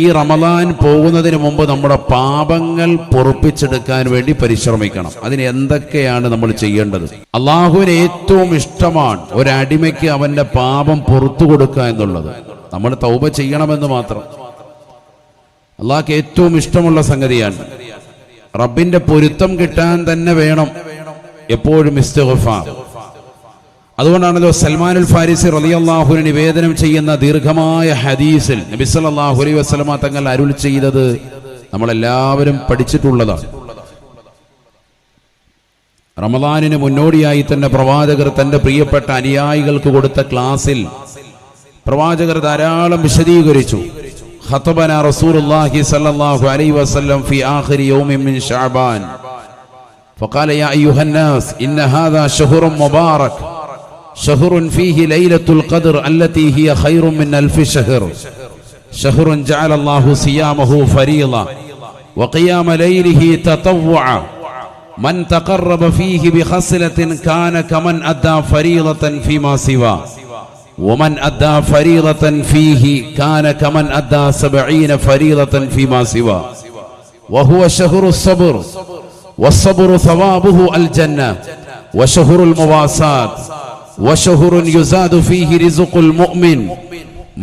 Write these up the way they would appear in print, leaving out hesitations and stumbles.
ഈ റമദാൻ പോകുന്നതിന് മുമ്പ് നമ്മുടെ പാപങ്ങൾ പൊറുപ്പിച്ചെടുക്കാൻ വേണ്ടി പരിശ്രമിക്കണം. അതിന് എന്തൊക്കെയാണ് നമ്മൾ ചെയ്യേണ്ടത്? അള്ളാഹുവിന് ഏറ്റവും ഇഷ്ടമാണ് ഒരടിമയ്ക്ക് അവന്റെ പാപം പുറത്തു കൊടുക്കുക എന്നുള്ളത്. നമ്മൾ തൗബ ചെയ്യണമെന്ന് മാത്രം. അള്ളാഹ്ക്ക് ഏറ്റവും ഇഷ്ടമുള്ള സംഗതിയാണ്. റബ്ബിന്റെ പൊരുത്തം കിട്ടാൻ തന്നെ വേണം എപ്പോഴും ഇസ്തിഗ്ഫാർ. അതുകൊണ്ടാണല്ലോ സൽമാനുൽ ഫാരിസി റളിയല്ലാഹു അൻഹു നിവേദനം ചെയ്യുന്ന ദീർഘമായ ഹദീസിൽ നബി സല്ലല്ലാഹു അലൈഹി വസല്ലമ തങ്ങൾ അരുൾ ചെയ്തത് നമ്മളെല്ലാവരും പഠിച്ചിട്ടുള്ളതാണ്. റമദാനിന് മുന്നോടിയായി തന്നെ പ്രവാചകർ തന്റെ പ്രിയപ്പെട്ട അനുയായികൾക്ക് കൊടുത്ത ക്ലാസിൽ പ്രവാചകർ ധാരാളം വിശദീകരിച്ചു. ഖതബന റസൂലുള്ളാഹി സ്വല്ലല്ലാഹു അലൈഹി വസല്ലം ഫി ആഖിരി യൗമിൻ മിൻ ശഅബാൻ ഫഖാല യാ അയ്യുഹന്നാസ് ഇന്ന ഹാദാ ശഹ്റുൻ മുബാറക് شهر فيه ليلة القدر التي هي خير من ألف شهر شهر جعل الله صيامه فريضة وقيام ليله تطوعا من تقرب فيه بخصلة كان كمن أدى فريضة فيما سواه ومن أدى فريضة فيه كان كمن أدى 70 فريضة فيما سواه وهو شهر الصبر والصبر ثوابه الجنة وشهر المواساة وشهر يزاد فيه رزق المؤمن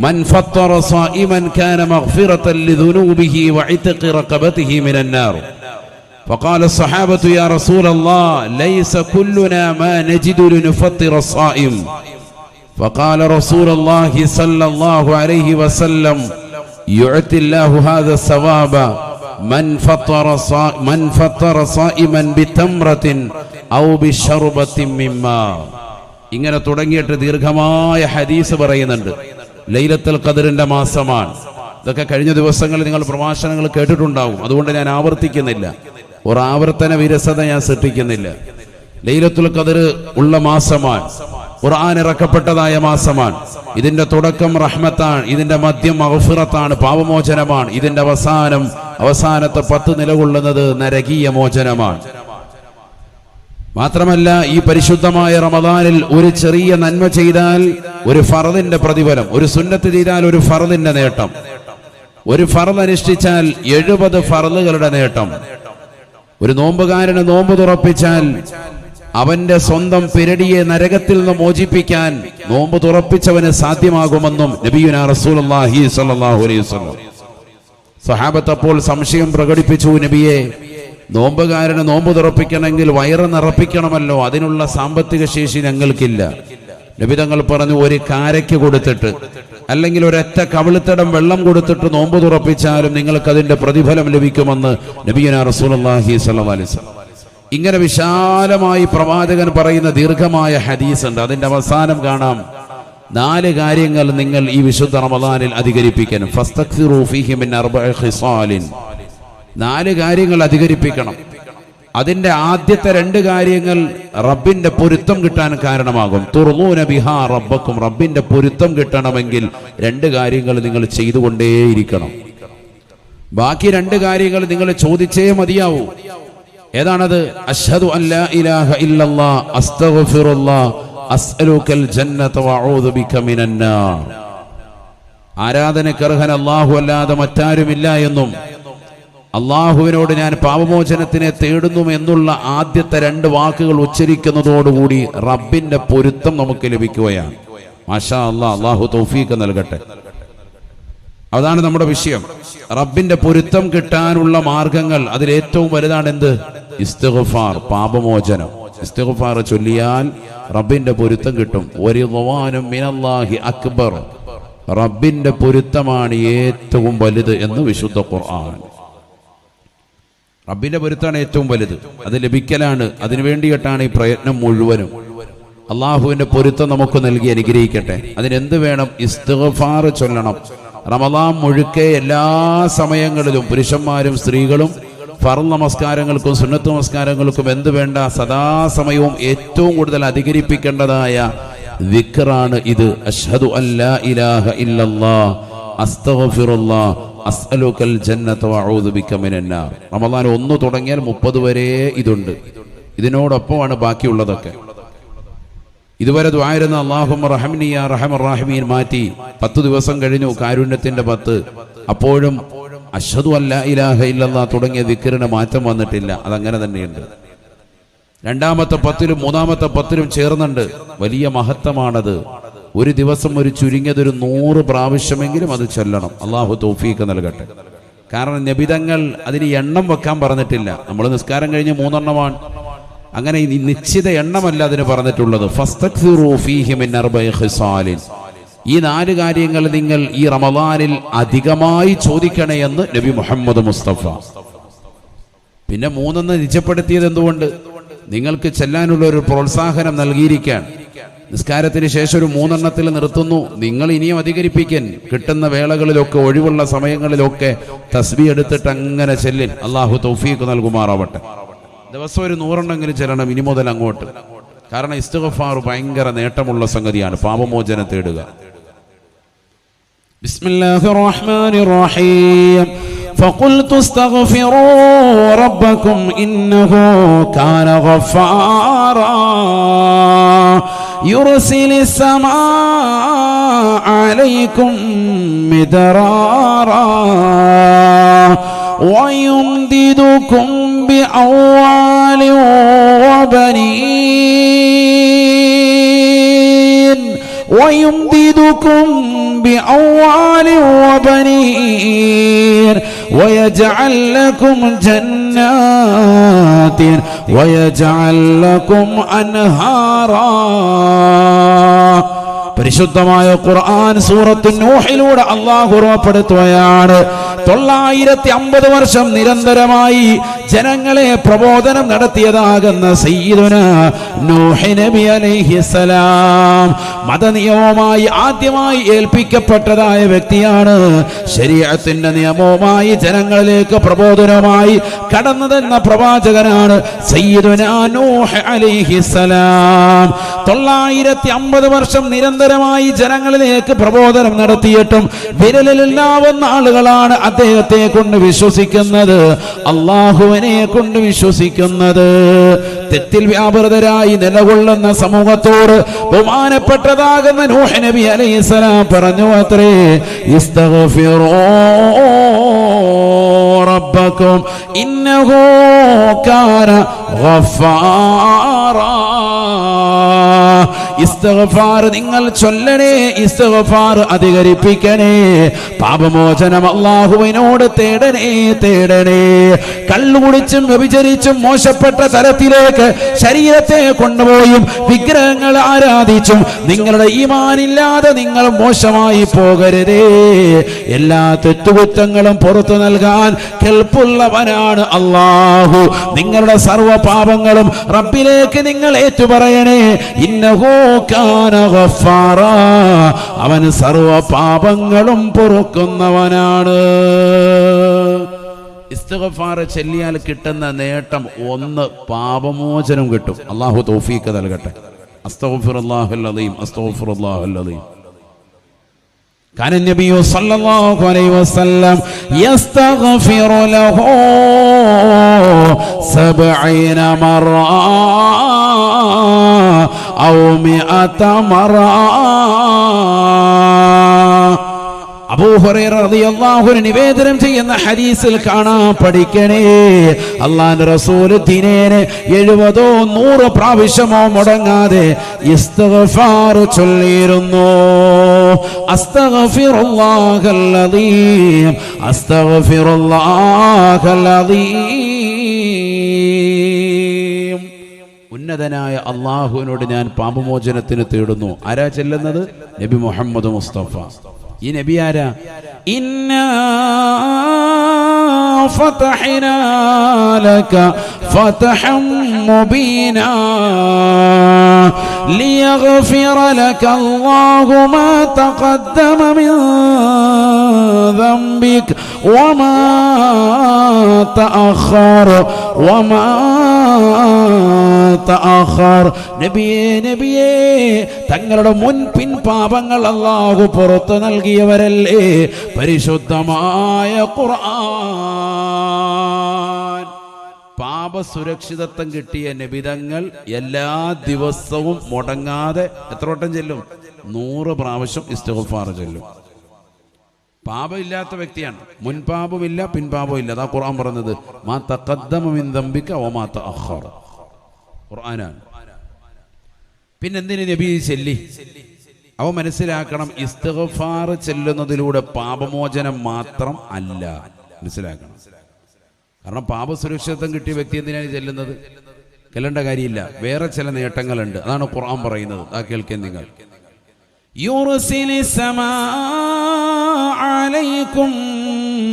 من فطر صائما كان مغفرة لذنوبه وعتق رقبته من النار فقال الصحابة يا رسول الله ليس كلنا ما نجد لنفطر الصائم فقال رسول الله صلى الله عليه وسلم يعطي الله هذا الثواب من فطر صائما بتمرة أو بشربة من ماء. ഇങ്ങനെ തുടങ്ങിയിട്ട് ദീർഘമായ ഹദീസ് പറയുന്നുണ്ട്. ലൈലത്തുൽ ഖദറിന്റെ മാസമാണ്. ഇതൊക്കെ കഴിഞ്ഞ ദിവസങ്ങളിൽ നിങ്ങൾ പ്രഭാഷണങ്ങൾ കേട്ടിട്ടുണ്ടാവും. അതുകൊണ്ട് ഞാൻ ആവർത്തിക്കുന്നില്ല. ഒരു ആവർത്തന വിരസത ഞാൻ സൃഷ്ടിക്കുന്നില്ല. ലൈലത്തുൽ ഖദർ ഉള്ള മാസമാണ്. ഖുർആൻ ഇറക്കപ്പെട്ടതായ മാസമാണ്. ഇതിന്റെ തുടക്കം റഹ്മത്താണ്, ഇതിന്റെ മധ്യം മഗ്ഫിറത്താണ്, പാപമോചനമാണ്. ഇതിന്റെ അവസാനത്തെ 10 നിലകൊള്ളുന്നത് നരകീയ മോചനമാണ്. മാത്രമല്ല ഈ പരിശുദ്ധമായ റമദാനിൽ ഒരു ചെറിയ നന്മ ചെയ്താൽ ഒരു ഫർദിന്റെ പ്രതിഫലം, ഒരു സുന്നത്ത് ചെയ്താൽ ഒരു ഫർദിന്റെ നേട്ടം, ഒരു ഫർദ് അനുഷ്ഠിച്ചാൽ 70 ഫർദുകളുടെ നേട്ടം, ഒരു നോമ്പുകാരന് നോമ്പ് തുറപ്പിച്ചാൽ അവന്റെ സ്വന്തം പിരടിയെ നരകത്തിൽ നിന്ന് മോചിപ്പിക്കാൻ നോമ്പ് തുറപ്പിച്ചവന് സാധ്യമാകുമെന്നും നബിയുനാ റസൂലുള്ളാഹി സ്വല്ലല്ലാഹു അലൈഹി വസല്ലം. സ്വഹാബത്ത് അപ്പോൾ സംശയം പ്രകടിപ്പിച്ചു, നബിയെ, നോമ്പുകാരന് നോമ്പ് തുറപ്പിക്കണമെങ്കിൽ വയറ് നിറപ്പിക്കണമല്ലോ, അതിനുള്ള സാമ്പത്തിക ശേഷി ഞങ്ങൾക്കില്ല. നബി തങ്ങൾ പറഞ്ഞു, ഒരു കാരയ്ക്ക് കൊടുത്തിട്ട് അല്ലെങ്കിൽ ഒരൊറ്റ കവിളിത്തടം വെള്ളം കൊടുത്തിട്ട് നോമ്പ് തുറപ്പിച്ചാലും നിങ്ങൾക്ക് അതിന്റെ പ്രതിഫലം ലഭിക്കുമെന്ന് നബിയുനാ റസൂലുള്ളാഹി സ്വല്ലല്ലാഹു അലൈഹി വസല്ലം. ഇങ്ങനെ വിശാലമായി പ്രവാചകൻ പറയുന്ന ദീർഘമായ ഹദീസ് ഉണ്ട്. അതിന്റെ അവസാനം കാണാം 4 കാര്യങ്ങൾ നിങ്ങൾ ഈ വിശുദ്ധ റമദാനിൽ അധികരിപ്പിക്കണം. ഫസ്തക്സിറു ഫീഹി മിൻ 4 ഖിസാലിൻ. 4 കാര്യങ്ങൾ അധികരിപ്പിക്കണം. അതിന്റെ ആദ്യത്തെ 2 കാര്യങ്ങൾ റബ്ബിന്റെ പൊരുത്തം കിട്ടാൻ കാരണമാകും. തുർളൂന ബിഹാ റബ്ബക്കും. റബ്ബിന്റെ പൊരുത്തം കിട്ടണമെങ്കിൽ 2 കാര്യങ്ങൾ നിങ്ങൾ ചെയ്തുകൊണ്ടേയിരിക്കണം. ബാക്കി 2 കാര്യങ്ങൾ നിങ്ങൾ ചോദിച്ചേ മതിയാവൂ. ഏതാണത്? അശ്ഹദു അല്ലാ ഇലാഹ ഇല്ലല്ലാഹ് അസ്തഗ്ഫിറുല്ലാഹ് അസ്അലുക്കൽ ജന്നത വഅഊദു ബിക മിനന്നാർ. ആരാധനക്കർഹൻ അല്ലാഹു അല്ലാതെ മറ്റാരുമില്ല എന്നും അള്ളാഹുവിനോട് ഞാൻ പാപമോചനത്തിനെ തേടുന്നു എന്നുള്ള ആദ്യത്തെ 2 വാക്കുകൾ ഉച്ചരിക്കുന്നതോടുകൂടി റബ്ബിന്റെ പൊരുത്തം നമുക്ക് ലഭിക്കുകയാണ്. മാഷാ അല്ലാഹ്, അള്ളാഹു തൗഫീഖ് നൽകട്ടെ. അതാണ് നമ്മുടെ വിഷയം. റബ്ബിന്റെ പൊരുത്തം കിട്ടാനുള്ള മാർഗങ്ങൾ, അതിലേറ്റവും വലുതാണ് എന്ത്? ഇസ്തിഗ്ഫാർ, പാപമോചനം. ഇസ്തിഗ്ഫാർ ചൊല്ലിയാൽ റബ്ബിന്റെ പൊരുത്തം കിട്ടും. വറിദ്വാനും മിനല്ലാഹി അക്ബർ. റബ്ബിന്റെ പൊരുത്തമാണ് ഏറ്റവും വലുത് എന്ന് വിശുദ്ധ ഖുർആൻ. റബ്ബിന്റെ പൊരുത്താണ് ഏറ്റവും വലുത്. അത് ലഭിക്കലാണ്. അതിനു വേണ്ടിയിട്ടാണ് ഈ പ്രയത്നം മുഴുവനും. അള്ളാഹുവിന്റെ പൊരുത്തം നമുക്ക് നൽകി അനുഗ്രഹിക്കട്ടെ. അതിനെന്ത് വേണം? ഇസ്തിഗ്ഫാർ ചൊല്ലണം. റമദാൻ മുഴുക്കെ എല്ലാ സമയങ്ങളിലും പുരുഷന്മാരും സ്ത്രീകളും ഫർള് നമസ്കാരങ്ങൾക്കും സുന്നത്ത് നമസ്കാരങ്ങൾക്കും എന്ത് വേണ്ട, സദാസമയവും ഏറ്റവും കൂടുതൽ അധികരിപ്പിക്കേണ്ടതായ ദിക്റാണ് ഇത്. അശ്ഹദു അല്ലാ ഇലാഹ ഇല്ലല്ലാഹ് അസ്തഗ്ഫിറുല്ലാഹ് അസ്അലുക്കൽ ജന്നത വഅഊദു ബിക മിനന്നാർ. റമദാൻ 1 തുടങ്ങിയാൽ 30 വരെ ഇതുണ്ട്. ഇതിനോടൊപ്പമാണ് ബാക്കിയുള്ളതൊക്കെ. ഇതുവരെ ദുആയിരുന്ന അല്ലാഹുമ്മ റഹംനി യാ റഹമർ റഹീമീൻ മാറ്റി 10 ദിവസം കഴിഞ്ഞു കാരുണ്യത്തിന്റെ 10. അപ്പോഴും അശ്ഹദു അല്ലാ ഇലാഹ ഇല്ലല്ലാഹ് തുടങ്ങിയ ദിക്റിന് മാറ്റം വന്നിട്ടില്ല. അതങ്ങനെ തന്നെയുണ്ട്. രണ്ടാമത്തെ 10-ലും 3-മത്തെ 10-ലും ചേർന്നുണ്ട്. വലിയ മഹത്വമാണത്. ഒരു ദിവസം ഒരു ചുരുങ്ങിയതൊരു 100 പ്രാവശ്യമെങ്കിലും അത് ചൊല്ലണം. അള്ളാഹു തൗഫീഖ് നൽകട്ടെ. കാരണം നബിതങ്ങൾ അതിന് എണ്ണം വെക്കാൻ പറഞ്ഞിട്ടില്ല. നമ്മൾ നിസ്കാരം കഴിഞ്ഞ് 3 എണ്ണമാണ്, അങ്ങനെ നിശ്ചിത എണ്ണമല്ല അതിന് പറഞ്ഞിട്ടുള്ളത്. ഫസ്തക്സിറൂ ഫീഹി മിൻ 4 ഖിസാലിൻ, ഈ 4 കാര്യങ്ങൾ നിങ്ങൾ ഈ റമദാനിൽ അധികമായി ചോദിക്കണേ എന്ന് നബി മുഹമ്മദ് മുസ്തഫ. പിന്നെ 3 നിജപ്പെടുത്തിയത് എന്തുകൊണ്ട്? നിങ്ങൾക്ക് ചെല്ലാനുള്ള ഒരു പ്രോത്സാഹനം നൽകിയിരിക്കാൻ. നിസ്കാരത്തിന് ശേഷം ഒരു 3 എണ്ണത്തിൽ നിർത്തുന്നു, നിങ്ങൾ ഇനിയും അധികരിപ്പിക്കാൻ. കിട്ടുന്ന വേളകളിലൊക്കെ, ഒഴിവുള്ള സമയങ്ങളിലൊക്കെ തസ്ബീഹ് എടുത്തിട്ട് അങ്ങനെ ചെല്ലിൻ. അള്ളാഹു തൗഫീഖ് നൽകുമാറാവട്ടെ. ദിവസം ഒരു 100 എണ്ണമെങ്കിലും ചെല്ലണം ഇനി മുതൽ അങ്ങോട്ട്. കാരണം ഇസ്തിഗ്ഫാർ ഭയങ്കര നേട്ടമുള്ള സംഗതിയാണ്, പാപമോചനം തേടുക. ബിസ്മില്ലാഹിർ റഹ്മാനിർ റഹീം. فقلت استغفروا ربكم إنه كان غفارا يرسل السماء عليكم مدرارا ويمددكم بأموال وبنين ويجعل لكم جنات ويجعل لكم أنهارا. പരിശുദ്ധമായ ഖുർആൻ സൂറത്തു നൂഹിലൂടെ അല്ലാഹു ഉറപ്പെടുത്തുകയാണ്, 950 വർഷം നിരന്തരമായി ജനങ്ങളെ പ്രബോധനം നടത്തിയതാകുന്ന സയ്യിദുനാ നൂഹ് നബി അലൈഹിസ്സലാം മതനിയമവുമായി ആദ്യമായി ഏൽപ്പിക്കപ്പെട്ടതായ വ്യക്തിയാണ്. ശരീഅത്തിന്റെ നിയമവുമായി ജനങ്ങളിലേക്ക് പ്രബോധനവുമായി കടന്നതെന്ന പ്രവാചകനാണ് സയ്യിദുനാ നൂഹ് അലൈഹിസ്സലാം. 950 വർഷം നിരന്തരമായി ജനങ്ങളിലേക്ക് പ്രബോധനം നടത്തിയിട്ടും വിരലിലെണ്ണാവുന്ന ആളുകളാണ് അദ്ദേഹത്തെ കൊണ്ട് വിശ്വസിക്കുന്നത്, അള്ളാഹുവിനെ കൊണ്ട് വിശ്വസിക്കുന്നത്. തെറ്റിൽ വ്യാപൃതരായി നിലകൊള്ളുന്ന സമൂഹത്തോട് ബഹുമാനപ്പെട്ടതാകുന്ന നൂഹ് നബി അലൈഹിസ്സലാം പറഞ്ഞു അത്രേ, ഇസ്തഗ്ഫിറൂ റബ്ബക്കും ഇന്നഹു കാന ഗഫാറാ. ഇസ്തിഗ്ഫാർ നിങ്ങൾ ചൊല്ലണേ, ഇസ്തിഗ്ഫാർ അധികരിപ്പിക്കണേ, പാപമോചനം അല്ലാഹുവിനോട് തേടണേ. കള്ളുകുടിച്ചും വ്യഭിചരിച്ചും മോശപ്പെട്ട തലത്തിലേക്ക് ശരീരത്തെ കൊണ്ടുപോയും വിഗ്രഹങ്ങൾ ആരാധിച്ചും നിങ്ങളുടെ ഈമാനില്ലാതെ നിങ്ങൾ മോശമായി പോകരുതേ. എല്ലാ തെറ്റുകുറ്റങ്ങളും പുറത്തു നൽകാൻ കെൽപ്പുള്ളവനാണ് അല്ലാഹു. നിങ്ങളുടെ സർവ്വ പാപങ്ങളും റബ്ബിലേക്ക് നിങ്ങൾ ഏറ്റുപറയണേ. ഇന്നഹു കാന ഗഫാറാ, അവൻ സർവ്വ പാപങ്ങളും പൊറുക്കുന്നവനാണ്. ഇസ്തിഗ്ഫാർ ചൊല്ലിയാൽ കിട്ടുന്ന നേട്ടം 1 പാപമോചനം കിട്ടും. അല്ലാഹു തൗഫീഖ് നൽകട്ടെ. അസ്തഗ്ഫിറുല്ലാഹൽ അലീം, അസ്തഗ്ഫിറുല്ലാഹൽ അലീം. കാന നബിയു സല്ലല്ലാഹു അലൈഹി വസല്ലം യസ്തഗ്ഫിറു ലഹു 70 മറ ഔ 100 മറ. അബൂ ഹുറൈറ റളിയല്ലാഹു അൻഹു നിവേദനം ചെയ്യുന്ന ഹദീസിൽ കാണാൻ പഠിക്കണേ, അല്ലാഹുവിന്റെ റസൂൽ ദിനേനെ 70 100 പ്രാവശ്യമോ മുടങ്ങാതെ ഇസ്തിഗ്ഫാർ ചൊല്ലിയിരുന്നു. അസ്തഗ്ഫിറുല്ലാഹൽ അദീം, അസ്തഗ്ഫിറുല്ലാഹൽ അദീം. ഉന്നതനായ അല്ലാഹുവിനോട് ഞാൻ പാപമോചനത്തിന് തേടുന്നു. ആരാ ചെല്ലുന്നത്? നബി മുഹമ്മദ് മുസ്തഫ. ഈ നബി ആരാ? ഇന്നാ ഫതഹ്നാ ലക ഫതഹൻ മുബീനാ ലിയഗ്ഫിറ ലക അല്ലാഹു മാ തഖദ്ദമ മിൻ ദംബിക വമാ തഅഖർ. നബിയേ തങ്ങളുടെ മുൻപിൻ പാപങ്ങൾ അല്ലാഹു പുറത്തു നൽകിയവരല്ലേ പരിശുദ്ധമായ ഖുർആൻ. പാപസുരക്ഷിതത്വം കിട്ടിയ നബിതങ്ങൾ എല്ലാ ദിവസവും മുടങ്ങാതെ എത്ര വട്ടം ചെല്ലും? 100 പ്രാവശ്യം ഇസ്തിഗ്ഫാർ ചൊല്ലും. പാപമില്ലാത്ത വ്യക്തിയാണ്. മുൻപാപമില്ല, പിൻപാപമില്ല. അതാ ഖുർആൻ പറഞ്ഞത്, മാ തഖദ്ദമ മിൻ ദംബിക വമാ തഅഖറ. ഖുർആനാണ്. പിന്നെന്തിന് നബി ചൊല്ലി? അവ മനസ്സിലാക്കണം, ഇസ്തിഗ്ഫാർ ചെല്ലുന്നതിലൂടെ പാപമോചനം മാത്രം അല്ല. മനസ്സിലാക്കണം. കാരണം പാപസുരക്ഷിതത്വം കിട്ടിയ വ്യക്തി എന്തിനാണ് ചെല്ലുന്നത്? ചെല്ലേണ്ട കാര്യമില്ല. വേറെ ചില നേട്ടങ്ങളുണ്ട്. അതാണ് ഖുർആൻ പറയുന്നത്. ആ കേൾക്കാൻ നിങ്ങൾ. യുർസിലിസ് സമാ അലൈക്കും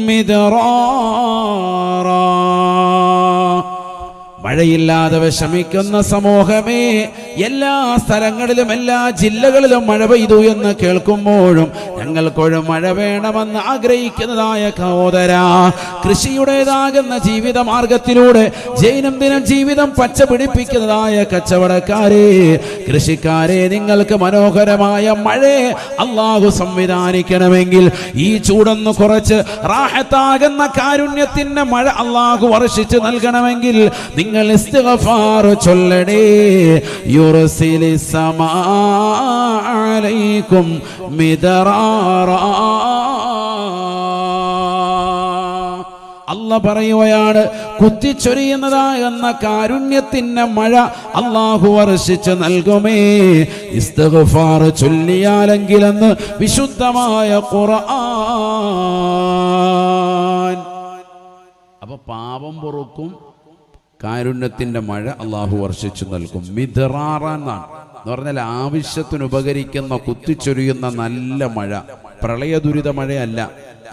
മിദ്റാറാ. മഴയില്ലാതെ വിഷമിക്കുന്ന സമൂഹമേ, എല്ലാ സ്ഥലങ്ങളിലും എല്ലാ ജില്ലകളിലും മഴ പെയ്തു എന്ന് കേൾക്കുമ്പോഴും ഞങ്ങൾക്കൊരു മഴ വേണമെന്ന് ആഗ്രഹിക്കുന്നതായ സഹോദര, കൃഷിയുടേതാകുന്ന ജീവിത മാർഗത്തിലൂടെ ദൈനംദിന ജീവിതം പച്ച പിടിപ്പിക്കുന്നതായ കച്ചവടക്കാരെ, കൃഷിക്കാരെ, നിങ്ങൾക്ക് മനോഹരമായ മഴ അല്ലാഹു സംവിധാനിക്കണമെങ്കിൽ, ഈ ചൂടൊന്ന് കുറച്ച് റാഹത്താകുന്ന കാരുണ്യത്തിന്റെ മഴ അല്ലാഹു വർഷിച്ച് നൽകണമെങ്കിൽ നിങ്ങൾ ഇസ്തിഗ്ഫാർ ചൊല്ലണേ. യുർസിലിസ് സമാ അലൈക്കും മിദ്റാറാ. അല്ലാഹ് പറയുകയാണ്, കുത്തിച്ചൊരിയുന്നതാകുന്ന കാരുണ്യത്തിന്റെ മഴ അല്ലാഹു വർഷിച്ച് നൽകുമേ, ഇസ്തിഗ്ഫാർ ചൊല്ലിയാലെങ്കിലെന്ന് വിശുദ്ധമായ ഖുർആൻ. അപ്പൊ പാപം പൊറുക്കും, കാരുണ്യത്തിന്റെ മഴ അള്ളാഹു വർഷിച്ചു നൽകും. മിദ്റാറാൻ എന്നാണ് എന്ന് പറഞ്ഞാൽ ആവശ്യത്തിന് ഉപകരിക്കുന്ന, കുത്തിച്ചൊരിയുന്ന നല്ല മഴ, പ്രളയ ദുരിത മഴയല്ല.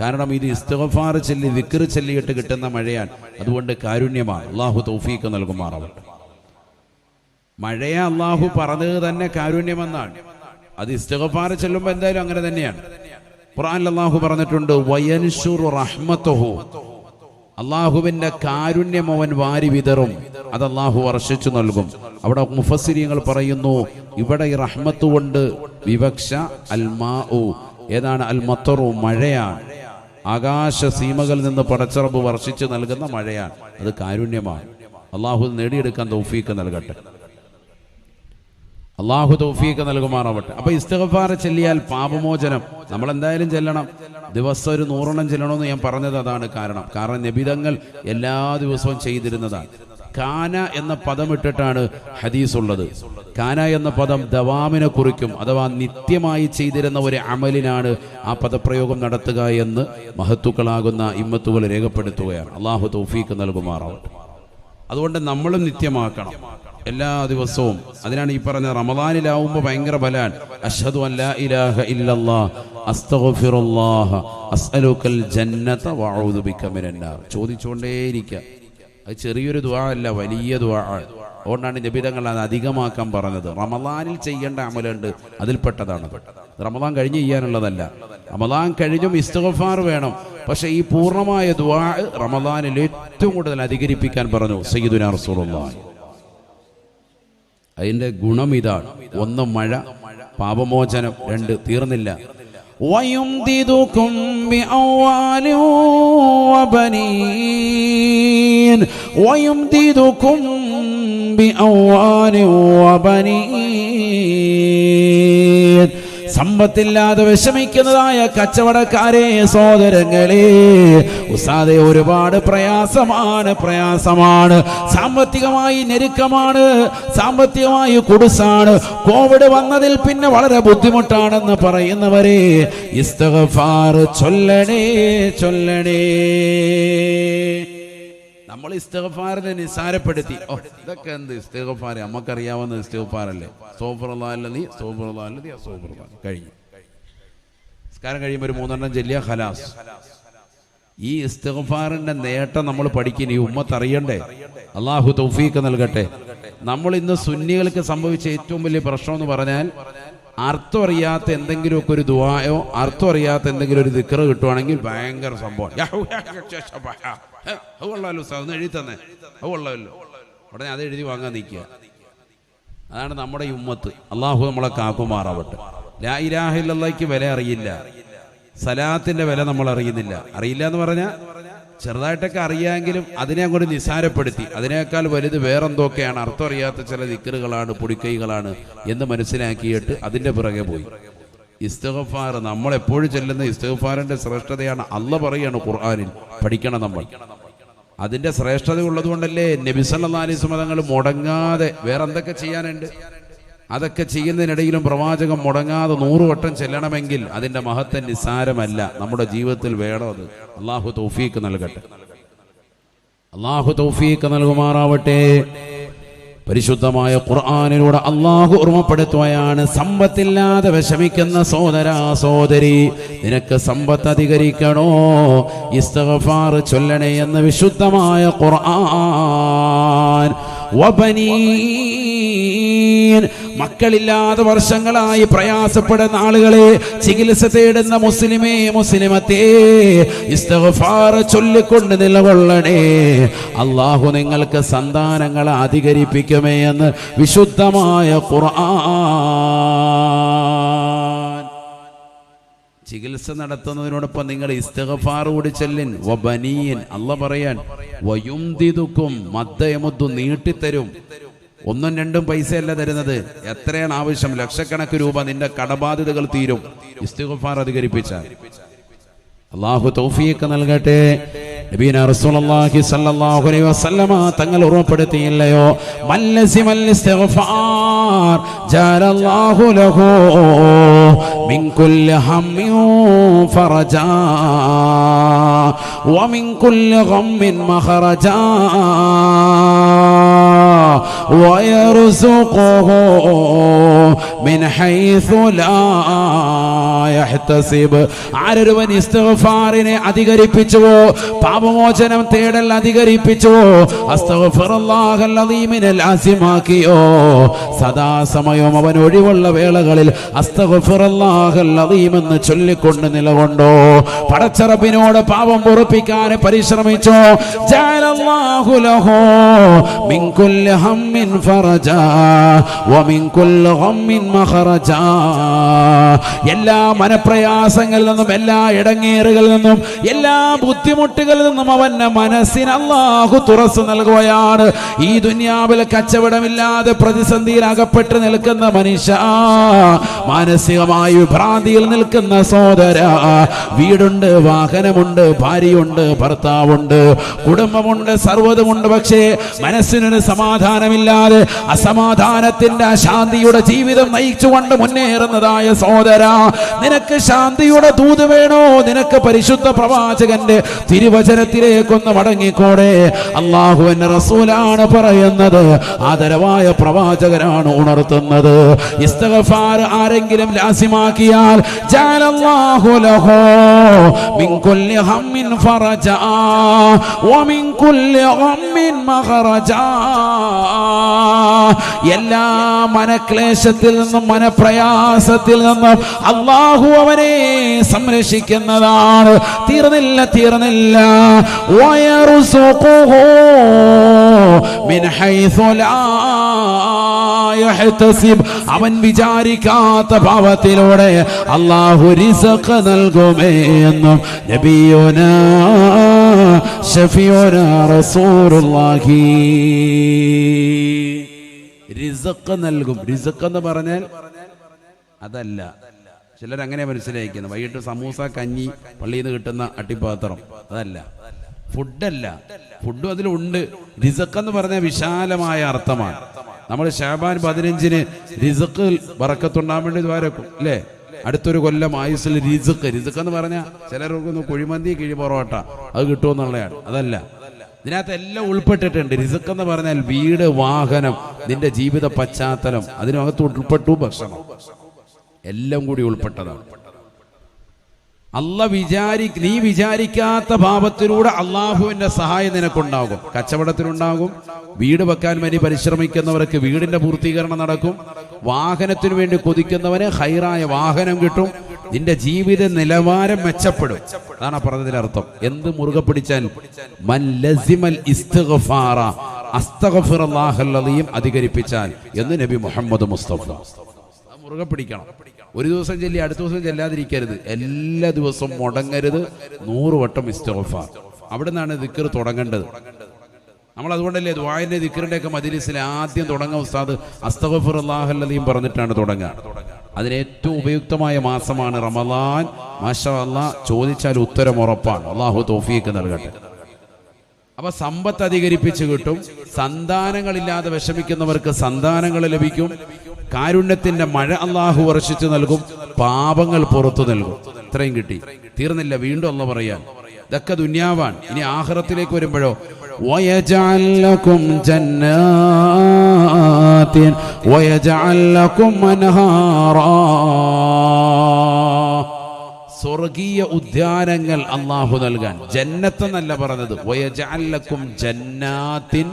കാരണം ഇത് ഇസ്തിഗ്ഫാർ ചൊല്ലി ദിക്ർ ചൊല്ലിയിട്ട് കിട്ടുന്ന മഴയാണ്. അതുകൊണ്ട് കാരുണ്യമാണ്. അള്ളാഹു തൗഫീഖ് നൽകുമാറാവട്ടെ. മഴയെ അള്ളാഹു പറഞ്ഞത് തന്നെ കാരുണ്യമെന്നാണ്. അത് ഇസ്തിഗ്ഫാർ ചൊല്ലുമ്പോൾ എന്തായാലും അങ്ങനെ തന്നെയാണ്. ഖുർആനിൽ അള്ളാഹു പറഞ്ഞിട്ടുണ്ട്, വയൻശുറു റഹ്മത്തുഹു. അള്ളാഹുവിന്റെ കാരുണ്യം അവൻ വാരി വിതറും, അത് അള്ളാഹു വർഷിച്ചു നൽകും. അവിടെ മുഫസ്സിരീങ്ങൾ പറയുന്നു, ഇവിടെ ഈ റഹ്മത്ത് കൊണ്ട് വിവക്ഷ അൽമാഉ, ഏതാണ്? അൽ മത്തറു, മഴയാണ്. ആകാശ സീമകളിൽ നിന്ന് പടച്ചറബ് വർഷിച്ച് നൽകുന്ന മഴയാണ്. അത് കാരുണ്യമാണ്. അള്ളാഹു നേടിയെടുക്കാൻ തൗഫീഖ് നൽകട്ടെ. അള്ളാഹു തൗഫീഖ് നൽകുമാറാവട്ടെ. അപ്പൊ ഇസ്തിഗ്ഫാർ ചെല്ലിയാൽ പാപമോചനം നമ്മൾ എന്തായാലും ചെല്ലണം. ദിവസം ഒരു 100 ചെല്ലണമെന്ന് ഞാൻ പറഞ്ഞത് അതാണ് കാരണം നബിതങ്ങൾ എല്ലാ ദിവസവും ചെയ്തിരുന്നതാണ്. കാന എന്ന പദം ഇട്ടിട്ടാണ് ഹദീസ് ഉള്ളത്. കാന എന്ന പദം ദവാമിനെ കുറിക്കും, അഥവാ നിത്യമായി ചെയ്തിരുന്ന ഒരു അമലിനാണ് ആ പദപ്രയോഗം നടത്തുക എന്ന് മഹത്തുക്കളാകുന്ന ഇമ്മത്തുകൾ രേഖപ്പെടുത്തുകയാണ്. അള്ളാഹു തൗഫീഖ് നൽകുമാറാവട്ടെ. അതുകൊണ്ട് നമ്മളും നിത്യമാക്കണം എല്ലാ ദിവസവും. അതിനാണ് ഈ പറഞ്ഞ റമദാനിലാവുമ്പോൾ ഭയങ്കര ബലാൻ. അഷ്ഹദു അൻ ലാ ഇലാഹ ഇല്ലല്ലാഹ് അസ്തഗ്ഫിറുല്ലാഹ അസ്അലുക്കൽ ജന്നത വഅഊദു ബിക മിനന്നാർ. ചോദിച്ചുകൊണ്ടേയിരിക്കുക. അത് ചെറിയൊരു ദുആ അല്ല, വലിയ ദുആ ആണ്. അതുകൊണ്ടാണ് നബിതങ്ങൾ അത് അധികമാക്കാൻ പറഞ്ഞത്. റമദാനിൽ ചെയ്യേണ്ട അമലുണ്ട്, അതിൽപ്പെട്ടതാണ്. റമദാൻ കഴിഞ്ഞ് ചെയ്യാനുള്ളതല്ല. റമദാൻ കഴിഞ്ഞും ഇസ്തിഗ്ഫാർ വേണം. പക്ഷെ ഈ പൂർണ്ണമായ ദുആ റമദാനിൽ ഏറ്റവും കൂടുതൽ അധികരിപ്പിക്കാൻ പറഞ്ഞു സയ്യിദുനാ റസൂലുള്ളാഹി. അതിന്റെ ഗുണം ഇതാണ്: 1 മഴ, പാപമോചനം; 2 തീർന്നില്ല, وَيُمْدِدُكُمْ بِأَمْوَالٍ وَبَنِينَ وَيُمْدِدُكُمْ بِأَمْوَالٍ وَبَنِينَ. സമ്പത്തില്ലാതെ വിഷമിക്കുന്നതായ കച്ചവടക്കാരെ, സഹോദരങ്ങളെ, ഉസ്താദേ ഒരുപാട് പ്രയാസമാണ്, സാമ്പത്തികമായി ഞെരുക്കമാണ്, സാമ്പത്തികമായി കുടുസാണ്, കോവിഡ് വന്നതിൽ പിന്നെ വളരെ ബുദ്ധിമുട്ടാണെന്ന് പറയുന്നവരെ, ഇസ്തിഗ്ഫാർ ചൊല്ലണേ. നമ്മൾ ഇസ്തിഗ്ഫാറിനെ നിസാരപ്പെടുത്തി. ഇതൊക്കെ എന്ത് ഇസ്തിഗ്ഫാർ, നമുക്കറിയാവുന്ന ഇസ്തിഗ്ഫാറല്ലേ, കഴിഞ്ഞു. നിസ്കാരം കഴിയുമ്പോൾ ഒരു 3 ചൊല്ലിയ ഖലാസ്. ഈ ഇസ്തിഗ്ഫാറിന്റെ നേട്ടം നമ്മൾ പഠിക്കുന്ന ഈ ഉമ്മത്ത് അറിയണ്ടേ. അള്ളാഹു തൗഫീഖ് നൽകട്ടെ. നമ്മൾ ഇന്ന് സുന്നികൾക്ക് സംഭവിച്ച ഏറ്റവും വലിയ പ്രശ്നം എന്ന് പറഞ്ഞാൽ, അർത്ഥം അറിയാത്ത എന്തെങ്കിലുമൊക്കെ ഒരു ദുആയോ അർത്ഥം അറിയാത്ത എന്തെങ്കിലും ഒരു ദിക്ർ കിട്ടുവാണെങ്കിൽ ഭയങ്കര സംഭവം. എഴുതി തന്നെ അതുള്ളല്ലോ, ഉടനെ അത് എഴുതി വാങ്ങാൻ നിൽക്കുക. അതാണ് നമ്മുടെ ഈ ഉമ്മത്ത്. അള്ളാഹു നമ്മളെ കാക്കുമാറാവട്ടെ. ലാ ഇലാഹ ഇല്ലല്ലാഹ്ക്ക് വില അറിയില്ല, സലാത്തിന്റെ വില നമ്മൾ അറിയുന്നില്ല. അറിയില്ല എന്ന് പറഞ്ഞാൽ ചെറുതായിട്ടൊക്കെ അറിയാമെങ്കിലും അതിനെ അങ്ങോട്ട് നിസാരപ്പെടുത്തി. അതിനേക്കാൾ വലുത് വേറെന്തൊക്കെയാണ്, അർത്ഥം അറിയാത്ത ചില ദിക്റുകളാണ്, പൊടിക്കൈകളാണ് എന്ന് മനസ്സിലാക്കിയിട്ട് അതിൻ്റെ പിറകെ പോയി. ഇസ്തിഗ്ഫാർ നമ്മൾ എപ്പോഴും ചെല്ലുന്ന ഇസ്തിഗ്ഫാറിന്റെ ശ്രേഷ്ഠതയാണ് അള്ളാഹ് പറയാണ് ഖുർആനിൽ. പഠിക്കണം നമ്മൾ. അതിന്റെ ശ്രേഷ്ഠത ഉള്ളത് കൊണ്ടല്ലേ നബി സല്ലല്ലാഹു അലൈഹി വസല്ലം തങ്ങൾ മുടങ്ങാതെ, വേറെ എന്തൊക്കെ ചെയ്യാനുണ്ട്, അതൊക്കെ ചെയ്യുന്നതിനിടയിലും പ്രവാചകൻ മുടങ്ങാതെ 100 വട്ടം ചെല്ലണമെങ്കിൽ അതിന്റെ മഹത്വം നിസ്സാരമല്ല. നമ്മുടെ ജീവിതത്തിൽ വേണം അത്. അള്ളാഹു തൗഫീഖ് നൽകട്ടെ. അള്ളാഹു തൗഫീഖ് നൽകുമാറാവട്ടെ. പരിശുദ്ധമായ ഖുർആനിലൂടെ അള്ളാഹു ഓർമ്മപ്പെടുത്തുകയാണ്, സമ്പത്തില്ലാതെ വിഷമിക്കുന്ന സഹോദരാ സഹോദരി, നിനക്ക് സമ്പത്ത് അധികരിക്കണോ, ഇസ്തിഗ്ഫാർ ചൊല്ലണേ എന്ന് വിശുദ്ധമായ ഖുർആൻ. മക്കളില്ലാതെ വർഷങ്ങളായി പ്രയാസപ്പെടുന്ന ആളുകളെ, ചികിത്സ തേടുന്ന മുസ്ലിമേ മുസ്ലിമത്തേ, ഇസ്തിഗ്ഫാർ ചൊല്ലിക്കൊണ്ട് നിലകൊള്ളണേ. അള്ളാഹു നിങ്ങൾക്ക് സന്താനങ്ങളെ അധികരിപ്പിക്കുമേ എന്ന് വിശുദ്ധമായ ഖുർആൻ. ചികിത്സ നടത്തുന്നതിനോടൊപ്പം നിങ്ങൾ ഇസ്തിഗ്ഫാർ കൂടി ചൊല്ലിൻ. വബനീൻ, അല്ലാഹ് പറയാൻ, വയുംദിദുക്കും മദ്ദയമുദ്ദു, നീട്ടിത്തരും. 1ഉം 2ഉം പൈസയല്ല തരുന്നത്. എത്രയാണ് ആവശ്യം? ലക്ഷക്കണക്കിന് രൂപ. നിന്റെ കടബാധ്യതകൾ തീരും ഇസ്തിഗ്ഫാർ അധികരിപ്പിച്ചാൽ. അല്ലാഹു തൗഫീഖ് നൽകട്ടെ. നബീന റസൂലുള്ളാഹി സ്വല്ലല്ലാഹു അലൈഹി വസല്ലമ തങ്ങൾ ഓർമ്മപ്പെടുത്തിയില്ലയോ, മല്ലസിമൽ ഇസ്തിഗ്ഫാർ ജഅലല്ലാഹു ലഹു മിൻ കുല്ലി ഹമ്മിൻ ഫറജാ വമിൻ കുല്ലി ഗമ്മിൻ മഖറജാ വയർസുഖുഹു മിൻ ഹൈസു ലാ യഹ്തസിബ്. ആരൊരുവൻ ഇസ്തിഗ്ഫാറിനെ അധികരിപ്പിച്ചുവോ, പാപമോചനം തേടൽ അധികരിപ്പിച്ചുവോ, അസ്തഗ്ഫിറുല്ലാഹൽ അദീമിനെ ലാസിമാക്കിയോ, സദാസമയവും അവൻ ഒഴിവുള്ള വേളകളിൽ അസ്തഗ്ഫിറുല്ലാഹൽ അദീം എന്ന് ചൊല്ലിക്കൊണ്ട് നിലകൊണ്ടോ, പടച്ചറബിനോട് പാപം പൊറുപ്പിക്കാൻ പരിശ്രമിച്ചോ, ജഅലല്ലാഹു ലഹു മിൻ കുല്ലി ഹമ്മിൻ ഫറജാ വമിൻ കുല്ലി ഗമ്മിൻ മഖറജാ. എല്ലാ മനപ്രയാസങ്ങളിൽ നിന്നും, എല്ലാ ഇടങ്ങേറുകളിൽ നിന്നും, എല്ലാ ബുദ്ധിമുട്ടുകളിൽ നിന്നും അവന്റെ മനസ്സിന് അല്ലാഹു തുറസ് നൽകുകയാണ്. ഈ ദുനിയാവിൽ കച്ചവടമില്ലാതെ പ്രതിസന്ധിയിൽ അകപ്പെട്ട് നിൽക്കുന്ന മനുഷ്യ, മാനസികമായി വിഭ്രാന്തിയിൽ നിൽക്കുന്ന സഹോദര, വീടുണ്ട്, വാഹനമുണ്ട്, ഭാര്യയുണ്ട്, ഭർത്താവുണ്ട്, കുടുംബമുണ്ട്, സർവ്വതുമുണ്ട്, പക്ഷേ മനസ്സിനൊരു സമാധാനമില്ലാതെ അസമാധാനത്തിന്റെ അശാന്തിയുടെ ജീവിതം നയിച്ചുകൊണ്ട് മുന്നേറുന്നതായ സഹോദര, നിനക്ക് ശാന്തിയുടെ ദൂത് വേണോ? നിനക്ക് പരിശുദ്ധ പ്രവാചകന്റെ തിരുവചനത്തിലേക്കൊന്ന് മടങ്ങിക്കോടെ. അല്ലാഹുവിന്റെ റസൂലാണ് പറയുന്നത്, ആദരവായ പ്രവാചകനാണ് ഉണർത്തുന്നത്. ഇസ്തിഗ്ഫാർ ആരെങ്കിലും ലാസിമാക്കിയാൽ ജഅലല്ലാഹു ലഹു മിൻ കുല്ലി ഹമ്മിൻ ഫറജാ വമിൻ കുല്ലി ഗമ്മിൻ മഖറജാ. എല്ലാ മനക്ലേശത്തിൽ നിന്നും, മനപ്രയാസത്തിൽ നിന്നും അല്ലാഹു അവനെ സംരക്ഷിക്കുന്നതാണ്. തീർന്നില്ല. വയർസുഖുഹു മിൻ ഹൈസു ലാ യഹ്തസിബ്. അവൻ വിചാരിക്കാത്ത ഭാവത്തിലൂടെ അല്ലാഹു റിസ്ഖ് നൽകുമേ എന്നും നബിയുനാ ശഫീഉനാ റസൂലുള്ളാഹി. റിസ്ഖ് നൽകും. റിസ്ഖ് എന്ന് പറഞ്ഞാൽ അതല്ല, ചിലരങ്ങനെ മനസ്സിലാക്കുന്നത്, വൈകിട്ട് സമൂസ, കഞ്ഞി, പള്ളിയിൽ നിന്ന് കിട്ടുന്ന അട്ടിപ്പാത്രം, അതല്ല. ഫുഡല്ല, ഫുഡും അതിലുണ്ട്. റിസ്ഖ് എന്ന് പറഞ്ഞാൽ വിശാലമായ അർത്ഥമാണ്. നമ്മൾ ശഅബാൻ 15-ന് റിസ്ഖ് ബറക്കത്തുണ്ടാകാൻ വേണ്ടി ദ്വാരക്കും അല്ലേ? അടുത്തൊരു കൊല്ലം ആയുസ്സിൽ റിസ്ഖ് എന്ന് പറഞ്ഞാൽ ചിലർക്കൊന്ന് കുഴിമന്തി, കിഴി പൊറോട്ട അത് കിട്ടുമെന്നുള്ളതാണ്. അതല്ല, ഇതിനകത്ത് എല്ലാം ഉൾപ്പെട്ടിട്ടുണ്ട്. റിസ്ഖ് എന്ന് പറഞ്ഞാൽ വീട്, വാഹനം, നിന്റെ ജീവിത പശ്ചാത്തലം, അതിനകത്ത് ഉൾപ്പെട്ടു ഭക്ഷണം, എല്ലാം കൂടി ഉൾപ്പെട്ടതാണ്. നീ വിചാരിക്കാത്ത ഭാവത്തിലൂടെ അള്ളാഹുവിന്റെ സഹായം നിനക്കുണ്ടാകും. കച്ചവടത്തിനുണ്ടാകും, വീട് വെക്കാൻ വേണ്ടി പരിശ്രമിക്കുന്നവർക്ക് വീടിന്റെ പൂർത്തീകരണം നടക്കും, വാഹനത്തിനു വേണ്ടി കൊതിക്കുന്നവന് ഹൈറായ വാഹനം കിട്ടും, നിന്റെ ജീവിത നിലവാരം മെച്ചപ്പെടും. അതാണ് പറഞ്ഞതിന്റെ അർത്ഥം. എന്ത് മുറുകെ പിടിച്ചാൽ മൻ ലസിമൽ ഇസ്തിഗ്ഫാറ അസ്തഗ്ഫിറുല്ലാഹൽ അദീം അധികരിപ്പിച്ചാൽ എന്ന് നബി മുഹമ്മദ് മുസ്തഫ. മുറുകെ പിടിക്കണം. ഒരു ദിവസം ചൊല്ലി അടുത്ത ദിവസം ചെല്ലാതിരിക്കരുത്. എല്ലാ ദിവസവും മുടങ്ങരുത്. 100 വട്ടം ഇസ്തിഗ്ഫാർ. അവിടെ നിന്നാണ് ദിക്ർ തുടങ്ങേണ്ടത്. നമ്മൾ അതുകൊണ്ടല്ലേ ദുആഇന്റെ ദിക്റിന്റെ ഒക്കെ മജ്ലിസിൽ ആദ്യം തുടങ്ങുക ഉസ്താദ് അസ്തഗ്ഫിറുല്ലാഹൽ അദീം പറഞ്ഞിട്ടാണ് തുടങ്ങുക. അതിന് ഏറ്റവും ഉപയുക്തമായ മാസമാണ് റമദാൻ. മാഷാ അല്ലാഹ്, ചോദിച്ചാൽ ഉത്തരം ഉറപ്പാണ്. അള്ളാഹു തൗഫീഖ് നൽകട്ടെ. അപ്പൊ സമ്പത്ത് അധികരിപ്പിച്ച് കിട്ടും. സന്താനങ്ങളില്ലാതെ വിഷമിക്കുന്നവർക്ക് സന്താനങ്ങൾ ലഭിക്കും. കാരുണ്യത്തിന്റെ മഴ അള്ളാഹു വർഷിച്ചു നൽകും. പാപങ്ങൾ പുറത്തു നൽകും. ഇത്രയും കിട്ടി, തീർന്നില്ല. വീണ്ടും അല്ലാഹ് പറയാൻ, ഇതൊക്കെ ദുനിയാവാണ്. ഇനി ആഖിറത്തിലേക്ക് വരുമ്പോഴോ, വയജഅൽ ലക്കും ജന്നാത്തിൻ വയജഅൽ ലക്കും അൻഹാറാ, സ്വർഗീയ ഉദ്യാനങ്ങൾ അല്ലാഹു നൽകാൻ. ജന്നത്ത് എന്നല്ല പറഞ്ഞത്, വയജഅൽ ലക്കും ജന്നാത്തിൻ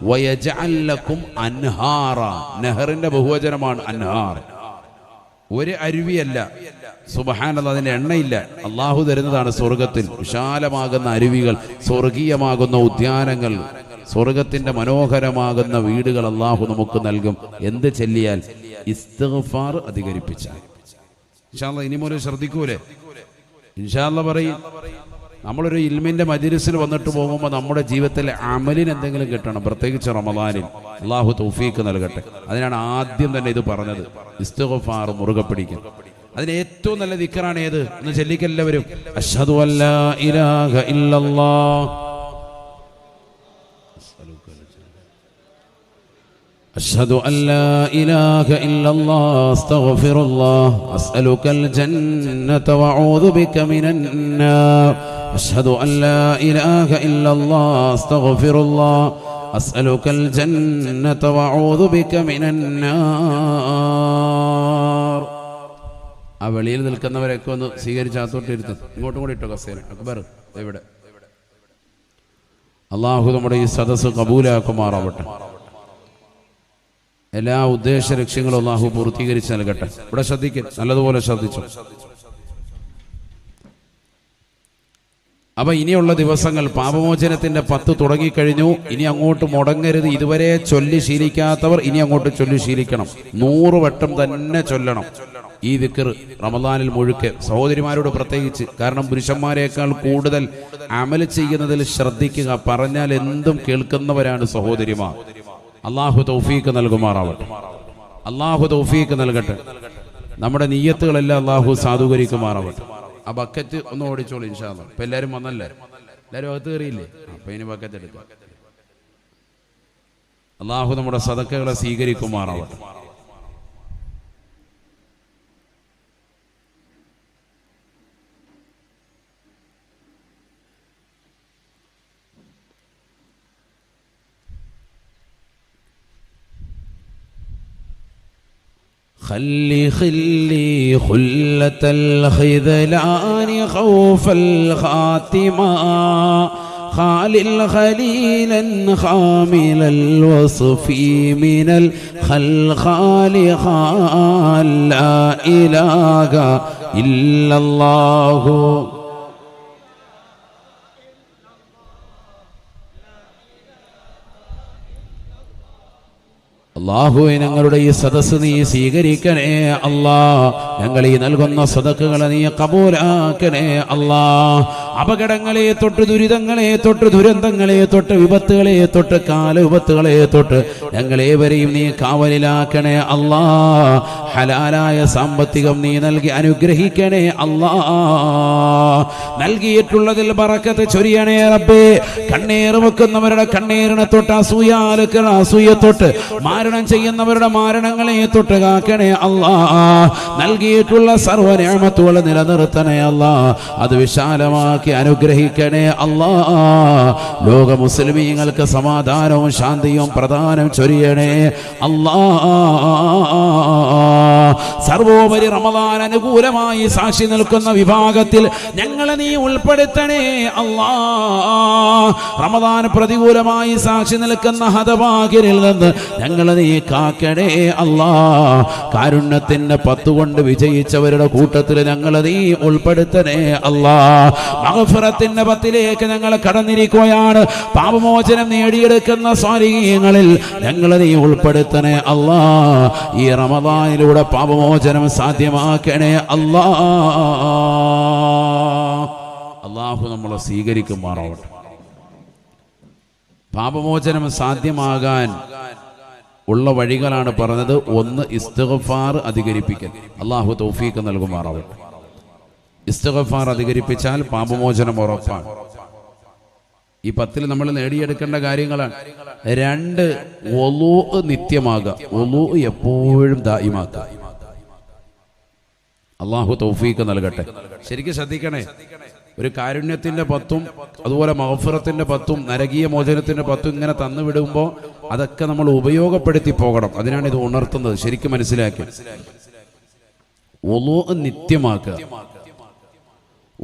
വയജഅൽ ലക്കും അൻഹാറ. നെഹറിന്റെ ബഹുവചനമാണ് അൻഹാർ. ഒരു അരുവിയല്ല, സുബ്ഹാനല്ലാഹ്, അതിന്റെ എണ്ണയില്ല. അല്ലാഹു തരുന്നതാണ് സ്വർഗത്തിൽ വിശാലമാകുന്ന അരുവികൾ, സ്വർഗീയമാകുന്ന ഉദ്യാനങ്ങൾ, സ്വർഗത്തിന്റെ മനോഹരമാകുന്ന വീടുകൾ അല്ലാഹു നമുക്ക് നൽകും. എന്ത് ചൊല്ലിയാൽ? ഇസ്തിഗ്ഫാർ അധികരിപ്പിച്ചാൽ. ഇൻഷാ അല്ലാഹ് ഇനി മുതൽ ശ്രദ്ധിക്കൂലേ? ഇൻഷാ അല്ലാഹ് പറയും. നമ്മളൊരു ഇൽമിന്റെ മജ്‌ലിസിൽ വന്നിട്ട് പോകുമ്പോൾ നമ്മുടെ ജീവിതത്തിലെ അമലിന് എന്തെങ്കിലും കിട്ടണം, പ്രത്യേകിച്ച് റമദാനിൽ. അല്ലാഹു തൗഫീഖ് നൽകട്ടെ. അതിനാണ് ആദ്യം തന്നെ ഇത് പറഞ്ഞത്, ഇസ്തിഗ്ഫാർ മുറുകെ പിടിക്കും. അതിന് ഏറ്റവും നല്ല ദിക്റാണ് ഏത്? ഒന്ന് ചൊല്ലിക്കെല്ലാവരും, അശ്ഹദു അല്ലാ ഇലാഹ ഇല്ലല്ലാഹ് أشهد أن لا إله إلا الله أستغفر الله أسألك الجنة وأعوذ بك من النار أشهد أن لا إله إلا الله أستغفر الله أسألك الجنة وأعوذ بك من النار. ആ വെളിയിൽ നിൽക്കുന്നവരൊക്കെ ഒന്ന് സ്വീകരിച്ചാത്തോട്ടിരുത്തും. ഇങ്ങോട്ടും കൂടി ഇട്ടോ കസേര. അക്ബർ ഇവിടെ. അള്ളാഹു നമ്മുടെ ഈ സദസ്സ് കബൂലാക്കുമാറാവട്ടെ. എല്ലാ ഉദ്ദേശ ലക്ഷ്യങ്ങളും അല്ലാഹു പൂർത്തീകരിച്ച് നൽകട്ടെ. ഇവിടെ ശ്രദ്ധിക്കുക, നല്ലതുപോലെ ശ്രദ്ധിച്ചു. അപ്പൊ ഇനിയുള്ള ദിവസങ്ങൾ പാപമോചനത്തിന്റെ 10 തുടങ്ങിക്കഴിഞ്ഞു. ഇനി അങ്ങോട്ട് മുടങ്ങരുത്. ഇതുവരെ ചൊല്ലി ശീലിക്കാത്തവർ ഇനി അങ്ങോട്ട് ചൊല്ലി ശീലിക്കണം. 100 വട്ടം തന്നെ ചൊല്ലണം ഈ ദിക്ർ റമദാനിൽ മുഴുക്കെ. സഹോദരിമാരോട് പ്രത്യേകിച്ച്, കാരണം പുരുഷന്മാരെക്കാൾ കൂടുതൽ അമൽ ചെയ്യുന്നതിൽ ശ്രദ്ധിക്കുക. പറഞ്ഞാൽ എന്തും കേൾക്കുന്നവരാണ് സഹോദരിമാർ. അല്ലാഹു തൗഫീഖ് നൽകുമാറാവട്ടെ. അല്ലാഹു തൗഫീഖ് നൽകട്ടെ. നമ്മുടെ നിയ്യത്തുകളെല്ലാം അല്ലാഹു സാധൂകരിക്കുമാറാവട്ടെ. ആ ബക്കറ്റ് ഒന്ന് ഓടിച്ചോളൂ ഇൻഷാ അല്ലാഹ്. ഇപ്പൊ എല്ലാവരും വന്നല്ലേ? എല്ലാവരും അകത്ത് കയറിയില്ലേ? അപ്പൊ ഇനി ബക്കറ്റ് എടുക്കാം. അല്ലാഹു നമ്മുടെ സദഖകളെ സ്വീകരിക്കുമാറാവട്ടെ. خلي خلة الخذلان خوف الخاتمة خالل خليلا خامل الوصف من الخلخال خال لا إله إلا الله. അല്ലാഹുവേ, ഞങ്ങളുടെ ഈ സദസ്സ് നീ സ്വീകരിക്കണേ അല്ലാ. ഞങ്ങൾ ഈ നൽകുന്ന സദഖകളെ നീ കബൂലാക്കണേ അല്ലാ. അപകടങ്ങളെ തൊട്ട്, ദുരിതങ്ങളെ തൊട്ട്, ദുരന്തങ്ങളെ തൊട്ട്, വിപത്തുകളെ തൊട്ട്, കാലവിപത്തുകളെ തൊട്ട് ഞങ്ങളേവരെയും നീ കാവലിലാക്കണേ അല്ലാ. ഹലാലായ സാമ്പത്തികം നീ നൽകി അനുഗ്രഹിക്കണേ അല്ലാ. നൽകിയിട്ടുള്ളതിൽ ബറക്കത്ത് ചൊരിയണേ റബ്ബേ. കണ്ണീർ വെക്കുന്നവരുടെ കണ്ണീരിനെ തൊട്ട്, അസൂയ തൊട്ട്, മാരണം ചെയ്യുന്നവരുടെ മാരണങ്ങളെ തൊട്ട് കാക്കണേ അല്ലാ. നൽകിയിട്ടുള്ള സർവ്വ നിഅമത്തുകൾ നിലനിർത്തണേ അല്ലാ. അത് വിശാലമാക്കി അനുഗ്രഹിക്കണേ അല്ലാ. ലോക മുസ്ലിമീങ്ങൾക്ക് സമാധാനവും ശാന്തിയും പ്രദാനം ചൊരിയണേ അല്ലാ. സർവോപരി റമദാൻ അനുകൂലമായി സാക്ഷി നിൽക്കുന്ന വിഭാഗത്തിൽ ഞങ്ങളെ നീ ഉൾപ്പെടുത്തണേ അല്ലാ. റമദാൻ പ്രതികൂലമായി സാക്ഷി നിൽക്കുന്ന ഹതഭാഗ്യരിൽ നിന്ന് ഞങ്ങളെ നീ കാക്കണേ അല്ലാ. കാരുണ്യത്തിന്റെ 10 കൊണ്ട് വിജയിച്ചവരുടെ കൂട്ടത്തിൽ ഞങ്ങളെ നീ ഉൾപ്പെടുത്തണേ അല്ലാ. മഗ്ഫിറത്തിന്റെ 10ലേക്ക് ഞങ്ങൾ കടന്നിരിക്കുകയാണ്. പാപമോചനം നേടിയെടുക്കുന്ന സ്വാലിഹീങ്ങളിൽ ഞങ്ങളെ നീ ഉൾപ്പെടുത്തണേ അല്ലാ. ഈ റമദാനിലൂടെ പാപമോചനം സാധ്യമാക്കണേ അല്ലാ. അല്ലാഹു നമ്മളെ സ്വീകരിക്കുമാറാവട്ടെ. പാപമോചനം സാധ്യമാകാൻ ഉള്ള വഴികളാണ് പറഞ്ഞത്. ഒന്ന്, ഇസ്തിഗ്ഫാർ അധികരിപ്പിക്കൽ. അള്ളാഹു തൗഫീഖ് നൽകുമാറാവട്ടെ. ഇസ്തിഗ്ഫാർ അധികരിപ്പിച്ചാൽ പാപമോചനം ഉറപ്പാണ്. ഈ 10 നമ്മൾ നേടിയെടുക്കേണ്ട കാര്യങ്ങളാണ്. 2, വുളൂ നിത്യമാകുക. വുളൂ എപ്പോഴും ദായിമാക്കുക. അള്ളാഹു തൗഫീഖ് നൽകട്ടെ. ശരിക്കും ശ്രദ്ധിക്കണേ. ഒരു കാരുണ്യത്തിന്റെ 10ഉം അതുപോലെ മഗ്ഫിറത്തിന്റെ 10ഉം നരകീയ മോചനത്തിന്റെ 10ഉം ഇങ്ങനെ തന്നു വിടുമ്പോൾ അതൊക്കെ നമ്മൾ ഉപയോഗപ്പെടുത്തി പോകണം. അതിനാണ് ഇത് ഉണർത്തുന്നത്. ശരിക്കും മനസ്സിലാക്കി. വുളൂ നിത്യമാക്കുക.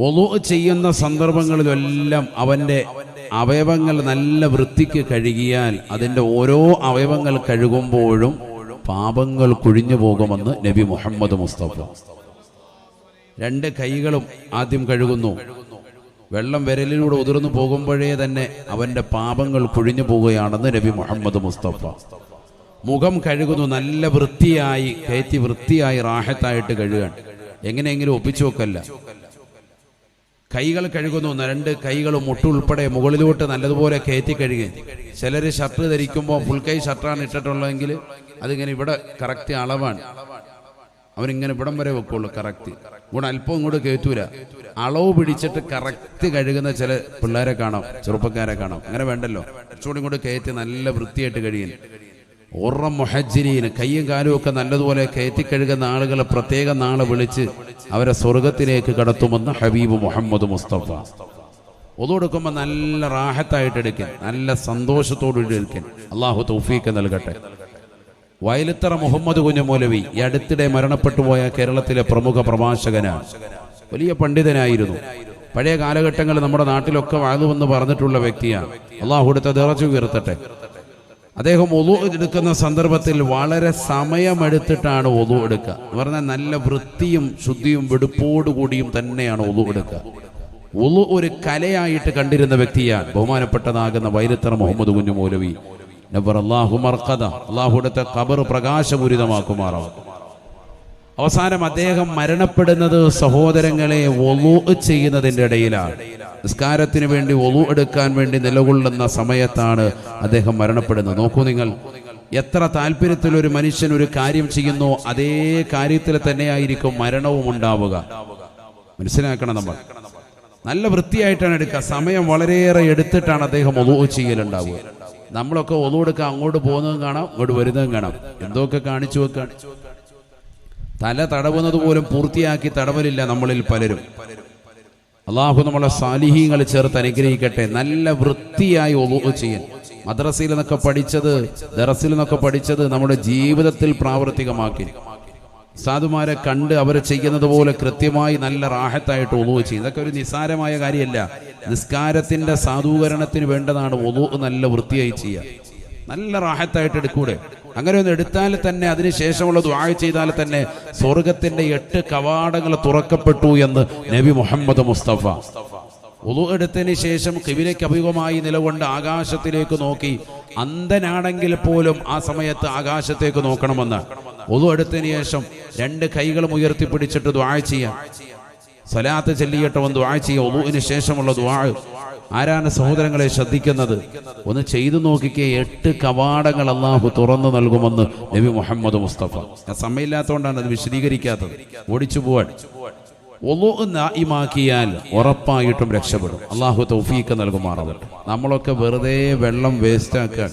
വുളൂ ചെയ്യുന്ന സന്ദർഭങ്ങളിലെല്ലാം അവന്റെ അവയവങ്ങൾ നല്ല വൃത്തിക്ക് കഴുകിയാൽ അതിൻ്റെ ഓരോ അവയവങ്ങൾ കഴുകുമ്പോഴും പാപങ്ങൾ കുഴിഞ്ഞു പോകുമെന്ന് നബി മുഹമ്മദ് മുസ്തഫ. 2 കൈകളും ആദ്യം കഴുകുന്നു. വെള്ളം വിരലിലൂടെ ഉതിർന്നു പോകുമ്പോഴേ തന്നെ അവന്റെ പാപങ്ങൾ കുഴിഞ്ഞു പോവുകയാണെന്ന് നബി മുഹമ്മദ് മുസ്തഫ. മുഖം കഴുകുന്നു. നല്ല വൃത്തിയായി കയറ്റി വൃത്തിയായി റാഹത്തായിട്ട് കഴുകാൻ. എങ്ങനെയെങ്കിലും ഒപ്പിച്ചു വെക്കല്ല. കൈകൾ കഴുകുന്നു. 2 കൈകളും മുട്ടുൾപ്പെടെ മുകളിലോട്ട് നല്ലതുപോലെ കയറ്റി കഴുകി. ചിലർ ഷർട്ട് ധരിക്കുമ്പോൾ ഫുൾ കൈ ഷർട്ടാണ് ഇട്ടിട്ടുള്ളതെങ്കിൽ അതിങ്ങനെ ഇവിടെ കറക്റ്റ് അളവാണ്. അവനിങ്ങനെ ഇവിടം വരെ വെക്കുള്ളൂ കറക്റ്റ്. ഇവിടെ അല്പം ഇങ്ങോട്ട് കയറ്റൂല. അളവ് പിടിച്ചിട്ട് കറക്റ്റ് കഴുകുന്ന ചില പിള്ളേരെ കാണാം, ചെറുപ്പക്കാരെ കാണാം. അങ്ങനെ വേണ്ടല്ലോ. കുറച്ചുകൂടി ഇങ്ങോട്ട് കയറ്റി നല്ല വൃത്തിയായിട്ട് കഴുകി. ഓറം മുഹജ്ജിരീന് കയ്യും കാലും ഒക്കെ നല്ലതുപോലെ കയറ്റി കഴുകുന്ന ആളുകളെ പ്രത്യേക നാളെ വിളിച്ച് അവരെ സ്വർഗത്തിലേക്ക് കടത്തുമെന്ന് ഹബീബ് മുഹമ്മദ് മുസ്തഫ. ഒതുകൊടുക്കുമ്പോൾ നല്ല റാഹത്തായിട്ട് എടുക്കാൻ, നല്ല സന്തോഷത്തോടുകൂടി എടുക്കാൻ അള്ളാഹു തൗഫീഖ് നൽകട്ടെ. വയലിത്തറ മുഹമ്മദ് കുഞ്ഞു മൗലവി ഈ അടുത്തിടെ മരണപ്പെട്ടു പോയ കേരളത്തിലെ പ്രമുഖ പ്രഭാഷകനാണ്. വലിയ പണ്ഡിതനായിരുന്നു. പഴയ കാലഘട്ടങ്ങളിൽ നമ്മുടെ നാട്ടിലൊക്കെ വാഴുമെന്ന് പറഞ്ഞിട്ടുള്ള വ്യക്തിയാണ്. അള്ളാഹു എടുത്ത ദറജ ഉയർത്തട്ടെ. അദ്ദേഹം വുളൂ എടുക്കുന്ന സന്ദർഭത്തിൽ വളരെ സമയമെടുത്തിട്ടാണ് വുളൂ എടുക്കുക. എന്ന് പറഞ്ഞാൽ നല്ല വൃത്തിയും ശുദ്ധിയും വെടുപ്പോടുകൂടിയും തന്നെയാണ് വുളൂ എടുക്കുക. വുളൂ ഒരു കലയായിട്ട് കണ്ടിരുന്ന വ്യക്തിയാണ് ബഹുമാനപ്പെട്ടതാകുന്ന വൈരത്തറ മുഹമ്മദ് കുഞ്ഞു മൗലവി. അള്ളാഹുവിടുത്തെ ഖബർ പ്രകാശപൂരിതമാക്കുമാറാവും. അവസാനം അദ്ദേഹം മരണപ്പെടുന്നത് സഹോദരങ്ങളെ വുളൂ ചെയ്യുന്നതിൻ്റെ ഇടയിലാണ്. നിസ്കാരത്തിന് വേണ്ടി വുളൂ എടുക്കാൻ വേണ്ടി നിലകൊള്ളുന്ന സമയത്താണ് അദ്ദേഹം മരണപ്പെടുന്നത്. നോക്കൂ നിങ്ങൾ, എത്ര താല്പര്യത്തിൽ ഒരു മനുഷ്യൻ ഒരു കാര്യം ചെയ്യുന്നു അതേ കാര്യത്തിൽ തന്നെയായിരിക്കും മരണവും ഉണ്ടാവുക. മനസ്സിലാക്കണം. നമ്മൾ നല്ല വൃത്തിയായിട്ടാണ് എടുക്കുക. സമയം വളരെയേറെ എടുത്തിട്ടാണ് അദ്ദേഹം വുളൂ ചെയ്യലുണ്ടാവുക. നമ്മളൊക്കെ വുളൂ എടുക്കുക, അങ്ങോട്ട് പോകുന്നതും കാണാം, ഇങ്ങോട്ട് വരുന്നതും കാണാം. എന്തൊക്കെ കാണിച്ചു വെക്കാൻ. തല തടവുന്നത് പോലും പൂർത്തിയാക്കി തടവലില്ല നമ്മളിൽ പലരും. അള്ളാഹു നമ്മളെ സാലിഹീങ്ങൾ ചേർത്ത് അനുഗ്രഹിക്കട്ടെ. നല്ല വൃത്തിയായി വുളൂ ചെയ്യാൻ. മദ്രസയിൽ നിന്നൊക്കെ പഠിച്ചത്, ദറസിൽ നിന്നൊക്കെ പഠിച്ചത് നമ്മുടെ ജീവിതത്തിൽ പ്രാവർത്തികമാക്കി. സാധുമാരെ കണ്ട് അവർ ചെയ്യുന്നത് പോലെ കൃത്യമായി നല്ല റാഹത്തായിട്ട് വുളൂ ചെയ്യും. ഇതൊക്കെ ഒരു നിസ്സാരമായ കാര്യമല്ല. നിസ്കാരത്തിന്റെ സാധൂകരണത്തിന് വേണ്ടതാണ് വുളൂ നല്ല വൃത്തിയായി ചെയ്യുക. നല്ല റാഹത്തായിട്ട് എടുക്കൂടെ. അങ്ങനെ ഒന്ന് എടുത്താൽ തന്നെ അതിനുശേഷമുള്ള ദുആ ചെയ്താൽ തന്നെ സ്വർഗത്തിന്റെ 8 കവാടങ്ങൾ തുറക്കപ്പെട്ടു എന്ന് നബി മുഹമ്മദ് മുസ്തഫ. വുളൂ എടുത്തതിന് ശേഷം ഖിബിലയ്ക്ക് അഭിമുഖമായി നിലകൊണ്ട് ആകാശത്തിലേക്ക് നോക്കി. അന്ധനാണെങ്കിൽ പോലും ആ സമയത്ത് ആകാശത്തേക്ക് നോക്കണമെന്ന്. വുളൂ എടുത്തതിന് ശേഷം 2 കൈകളും ഉയർത്തിപ്പിടിച്ചിട്ട് ദുആ ചെയ്യാം. സ്വലാത്ത് ചൊല്ലിയിട്ടവൻ ദുആ ചെയ്യുക. വുളൂവിന് ശേഷമുള്ള ദുആ ആരാണ് സഹോദരങ്ങളെ ശ്രദ്ധിക്കുന്നത്? ഒന്ന് ചെയ്തു നോക്കിക്കേ. 8 കവാടങ്ങൾ അള്ളാഹു തുറന്നു നൽകുമെന്ന് നബി മുഹമ്മദ് മുസ്തഫ. സമയമില്ലാത്തതുകൊണ്ടാണ് അത് വിശദീകരിക്കാത്തത്, ഓടിച്ചു പോവാൻ. വുളൂ നായിമാക്കിയാൽ ഉറപ്പായിട്ടും രക്ഷപ്പെടും. അള്ളാഹു തൗഫീഖ് നൽകുമാറാവട്ടെ. നമ്മളൊക്കെ വെറുതെ വെള്ളം വേസ്റ്റ് ആക്കാൻ.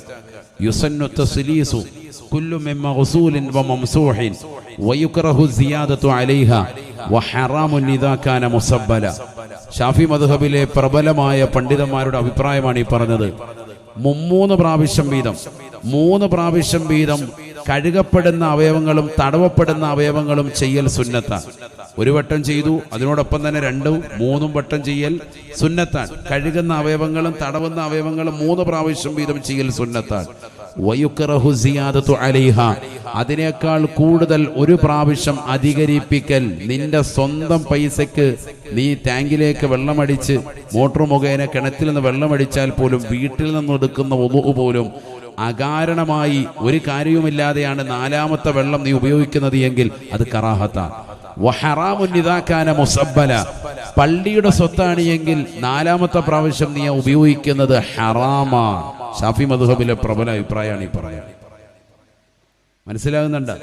യുസന്നു തസ്ലീസു കുല്ലു മിൻ മഗ്സൂലിൻ വമംസൂഹിൻ വയുക്റഹു സിയാദതു അലൈഹാ വഹറാമുൻ ഇദാ കാന മുസബ്ബല. ഷാഫി മദ്ഹബിലെ പ്രബലമായ പണ്ഡിതന്മാരുടെ അഭിപ്രായമാണ് ഈ പറഞ്ഞത്. 3 പ്രാവശ്യം വീതം കഴുകപ്പെടുന്ന അവയവങ്ങളും തടവപ്പെടുന്ന അവയവങ്ങളും ചെയ്യൽ സുന്നത്താണ്. 1 വട്ടം ചെയ്തു, അതിനോടൊപ്പം തന്നെ 2ഉം 3ഉം വട്ടം ചെയ്യൽ സുന്നത്താണ്. കഴുകുന്ന അവയവങ്ങളും തടവുന്ന അവയവങ്ങളും 3 പ്രാവശ്യം വീതം ചെയ്യൽ സുന്നത്താണ്. വയുക്റഹു സിയാദതു അലൈഹാ, അതിനേക്കാൾ കൂടുതൽ 1 പ്രാവശ്യം അധികരിപ്പിക്കൽ. നിന്റെ സ്വന്തം പൈസക്ക് നീ ടാങ്കിലേക്ക് വെള്ളമടിച്ച് മോട്ടോർ മുഖേന കിണറ്റിൽ നിന്ന് വെള്ളമടിച്ചാൽ പോലും വീട്ടിൽ നിന്ന് എടുക്കുന്ന വുളൂ പോലും അകാരണമായി ഒരു കാര്യവുമില്ലാതെയാണ് 4ാമത്തെ വെള്ളം നീ ഉപയോഗിക്കുന്നത് എങ്കിൽ അത് കറാഹത്താണ്. വഹറാമുൻ ഇദാ കാന മുസബ്ബല, പള്ളിയുടെ സ്വത്താണ് എങ്കിൽ 4ാമത്തെ പ്രാവശ്യം നീ ഉപയോഗിക്കുന്നത് ഹറാമാണ്. ഷാഫി മദ്ഹബിലെ പ്രബല അഭിപ്രായമാണ് ഈ പറയാൻ. മനസ്സിലാകുന്നുണ്ട്?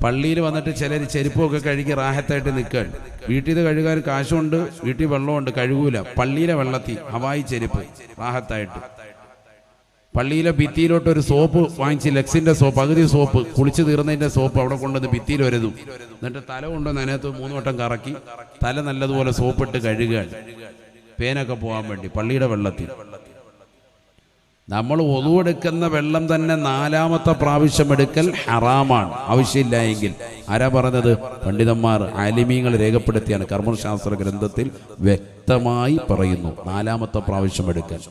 പള്ളിയിൽ വന്നിട്ട് ചിലർ ചെരുപ്പൊക്കെ കഴുകി റാഹത്തായിട്ട് നിൽക്കുകയാണ്. വീട്ടിൽ നിന്ന് കഴുകാൻ കാശുണ്ട്, വീട്ടിൽ വെള്ളമുണ്ട്, കഴുകൂല. പള്ളിയിലെ വെള്ളത്തിൽ ഹവായി ചെരുപ്പ് റാഹത്തായിട്ട്. പള്ളിയിലെ ഭിത്തിയിലോട്ട് ഒരു സോപ്പ് വാങ്ങിച്ച്, ലെക്സിന്റെ സോപ്പ്, പകുതി സോപ്പ്, കുളിച്ച് തീർന്നതിന്റെ സോപ്പ് അവിടെ കൊണ്ടുവന്ന് ഭിത്തിയിൽ വരതും. എന്നിട്ട് തല കൊണ്ടുവന്ന് അതിനകത്ത് 3 വട്ടം കറക്കി തല നല്ലതുപോലെ സോപ്പിട്ട് കഴുകുകയാണ്, പേനൊക്കെ പോകാൻ വേണ്ടി. പള്ളിയുടെ വെള്ളത്തിൽ നമ്മൾ ഒതുവെടുക്കുന്ന വെള്ളം തന്നെ 4ാമത്തെ പ്രാവശ്യം എടുക്കൽ ഹറാമാണ്, ആവശ്യമില്ല എങ്കിൽ. ആരാ പറഞ്ഞത്? പണ്ഡിതന്മാർ, ആലിമീങ്ങൾ രേഖപ്പെടുത്തിയാണ്. കർമ്മശാസ്ത്ര ഗ്രന്ഥത്തിൽ വ്യക്തമായി പറയുന്നു 4ാമത്തെ പ്രാവശ്യം എടുക്കൽ.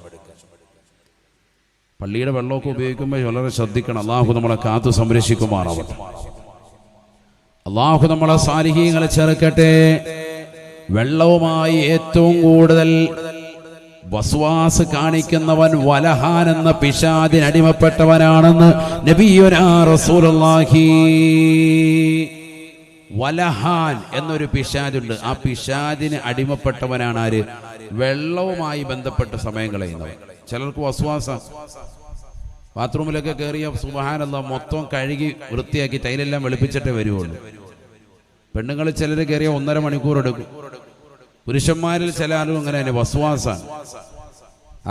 പള്ളിയുടെ വെള്ളമൊക്കെ ഉപയോഗിക്കുമ്പോൾ വളരെ ശ്രദ്ധിക്കണം. അള്ളാഹു നമ്മളെ കാത്തു സംരക്ഷിക്കുമാറാവട്ടെ. അള്ളാഹു നമ്മളെ സാലിഹീങ്ങളെ ചേർക്കട്ടെ. വെള്ളവുമായി ഏറ്റവും കൂടുതൽ വസ്വാസ് കാണിക്കുന്നവൻ വലഹാൻ എന്ന പിശാചിന് അടിമപ്പെട്ടവനാണെന്ന് നബിയുനാ റസൂലുള്ളാഹി. വലഹാൻ എന്നൊരു പിശാചുണ്ട്. ആ പിശാചിന് അടിമപ്പെട്ടവനാണ് ആര്? വെള്ളവുമായി ബന്ധപ്പെട്ട സമയം കളയുന്നവൻ. ചിലർക്ക് വസ്വാസ, ബാത്റൂമിലൊക്കെ കയറിയ സുബ്ഹാനല്ലാഹ് മൊത്തം കഴുകി വൃത്തിയാക്കി ടൈലെല്ലാം വെളുപ്പിച്ചിട്ടേ വരുവുള്ളൂ. പെണ്ണുങ്ങൾ ചിലർ കയറിയ 1.5 മണിക്കൂർ എടുക്കും. പുരുഷന്മാരിൽ ചില ആളുകൾ അങ്ങനെ തന്നെ വസ്വാസാണ്.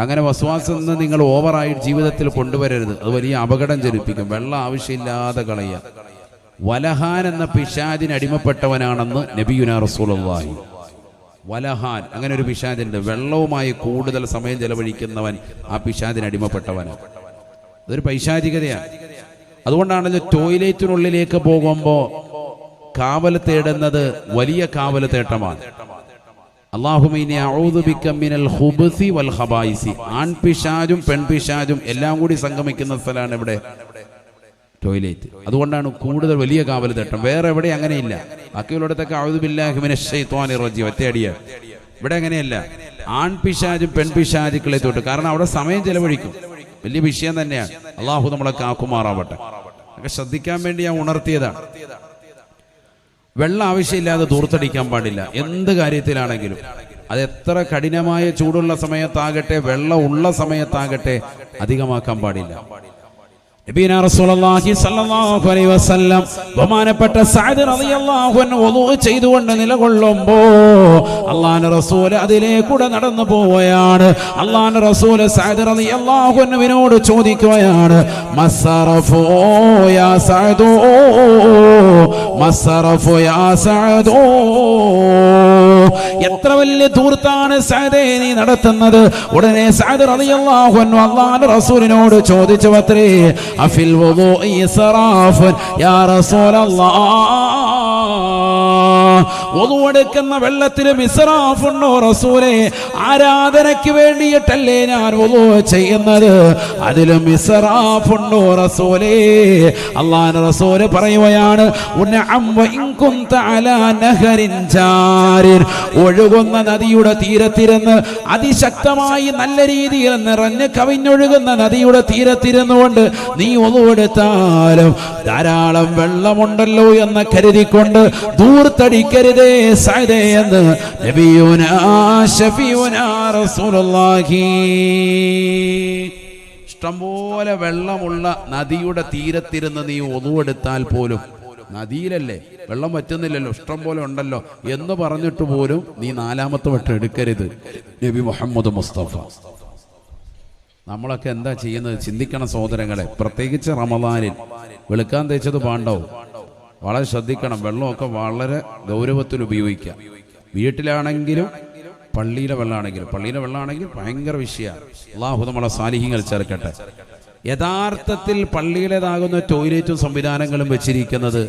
അങ്ങനെ വസ്വാസം നിങ്ങൾ ഓവറായി ജീവിതത്തിൽ കൊണ്ടുവരരുത്. അത് വലിയ അപകടം ജനിപ്പിക്കും. വെള്ളം ആവശ്യമില്ലാതെ കളയുക. വലഹാൻ എന്ന പിശാചിന് അടിമപ്പെട്ടവനാണെന്ന് നബിയുനാ റസൂലുള്ളാഹി. വലഹാൻ, അങ്ങനെ ഒരു പിശാചുണ്ട്. വെള്ളവുമായി കൂടുതൽ സമയം ചെലവഴിക്കുന്നവൻ ആ പിശാചിന് അടിമപ്പെട്ടവനാണ്. അതൊരു പൈശാചികതയാണ്. അതുകൊണ്ടാണല്ലോ ടോയ്ലറ്റിനുള്ളിലേക്ക് പോകുമ്പോൾ കാവൽ തേടുന്നത് വലിയ കാവൽ തേട്ടമാണ്. അല്ലാഹുമ്മ ഇന്നി അഊദു ബിക മിനൽ ഖുബസി വൽ ഖബായിസി. ആൺപിശാചും പെൺപിശാചും എല്ലാം കൂടി സംഗമിക്കുന്ന സ്ഥലമാണ് ഇവിടെ ടോയ്ലറ്റ്. അതുകൊണ്ടാണ് കൂടുതൽ വലിയ കാവൽ തേട്ടം. വേറെ എവിടെ അങ്ങനെയില്ല. ബാക്കിയുള്ളിടത്തൊക്കെ അഊദു ബില്ലാഹി മിനശ് ശൈത്വാനിർ റജീം ഒറ്റയടിയ. ഇവിടെ അങ്ങനെയല്ല. ആൺപിശാചും പെൺപിശാചുക്കളെ തൊട്ട്. കാരണം അവിടെ സമയം ചെലവഴിക്കും. വലിയ വിഷയം തന്നെയാണ്. അള്ളാഹു നമ്മളെ കാക്കുമാറാവട്ടെ. ഒക്കെ ശ്രദ്ധിക്കാൻ വേണ്ടി ഞാൻ ഉണർത്തിയതാണ്. വെള്ളം ആവശ്യമില്ലാതെ ദൂർത്തടിക്കാൻ പാടില്ല. എന്ത് കാര്യത്തിലാണെങ്കിലും. അത് എത്ര കഠിനമായ ചൂടുള്ള സമയത്താകട്ടെ, വെള്ളം ഉള്ള സമയത്താകട്ടെ, അധികമാക്കാൻ പാടില്ല. നബിയുനാ റസൂലുള്ളാഹി സ്വല്ലല്ലാഹു അലൈഹി വസല്ലം ബഹുമാനപ്പെട്ട സഅദ് റളിയല്ലാഹു അൻഹു വുളൂ ചെയ്തുകൊണ്ട് നിലകൊള്ളുമ്പോൾ അല്ലാഹുവിന്റെ റസൂൽ അതിലേക്കൂടെ നടന്നു പോവുകയാണ്. അല്ലാഹുവിന്റെ റസൂൽ സഅദ് റളിയല്ലാഹു അൻഹുവിനോട് ചോദിക്കുകയാണ്, മസ്റഫു യാ സഅദു, മസ്റഫു യാ സഅദു, എത്ര വലിയ ധൂർത്താണ് സഅദേ നീ നടത്തുന്നത്? ഉടനെ സഅദ് റളിയല്ലാഹു അൻഹു അല്ലാഹുവിന്റെ റസൂലിനോട് ചോദിച്ചു അത്രേ, അഫിൽ വുദൂഇ ഇസ്റാഫുൻ യാ റസൂലല്ലാഹ്, വുദൂ എടുക്കുന്ന വെള്ളത്തിലും ഇസ്റാഫുണ്ടോ റസൂലേ? ആരാധനയ്ക്ക് വേണ്ടിയിട്ടല്ലേ ഞാൻ വുദൂ ചെയ്യുന്നത്, അതിലും ഇസ്റാഫുണ്ടോ റസൂലേ? അല്ലാഹുവിന്റെ റസൂൽ പറയുകയാണ്, ഉനഅം വഇൻ കുൻത അലാ നഹരിൻ ജാരിൻ, ഒഴുകുന്ന നദിയുടെ തീരത്തിരുന്ന് അതിശക്തമായി നല്ല രീതിയിൽ നിറഞ്ഞ് കവിഞ്ഞൊഴുകുന്ന നദിയുടെ തീരത്തിരുന്നുകൊണ്ട് നീ വുദൂ എടുത്താലും ധാരാളം വെള്ളമുണ്ടല്ലോ എന്ന് കരുതിക്കൊണ്ട് ധൂർത്തടിക്കരുതേ സഅദേ എന്ന് നബിയുനാ ശഫീഉനാ റസൂലുള്ളാഹി. ഇഷ്ടംപോലെ വെള്ളമുള്ള നദിയുടെ തീരത്തിരുന്ന് നീ വുദൂ എടുത്താൽ പോലും, നദിയിലല്ലേ വെള്ളം പറ്റുന്നില്ലല്ലോ, ഇഷ്ടം പോലെ ഉണ്ടല്ലോ എന്ന് പറഞ്ഞിട്ട് പോലും നീ 4ാമത്തെ വട്ടം എടുക്കരുത്. നബി മുഹമ്മദ് മുസ്തഫ. നമ്മളൊക്കെ എന്താ ചെയ്യുന്നത്? ചിന്തിക്കണം സഹോദരങ്ങളെ. പ്രത്യേകിച്ച് റമദാനിൽ വെളുക്കാൻ തേച്ചത് പാണ്ടാവും. വളരെ ശ്രദ്ധിക്കണം. വെള്ളമൊക്കെ വളരെ ഗൗരവത്തിൽ ഉപയോഗിക്കാം. വീട്ടിലാണെങ്കിലും പള്ളിയിലെ വെള്ളമാണെങ്കിലും. പള്ളിയിലെ വെള്ളമാണെങ്കിൽ ഭയങ്കര വിഷയമാണ്. അല്ലാഹു നമ്മളെ സാലിഹീങ്ങൾ ചേർക്കട്ടെ. യഥാർത്ഥത്തിൽ പള്ളിയിലേതാകുന്ന ടോയ്ലറ്റും സംവിധാനങ്ങളും വെച്ചിരിക്കുന്നത്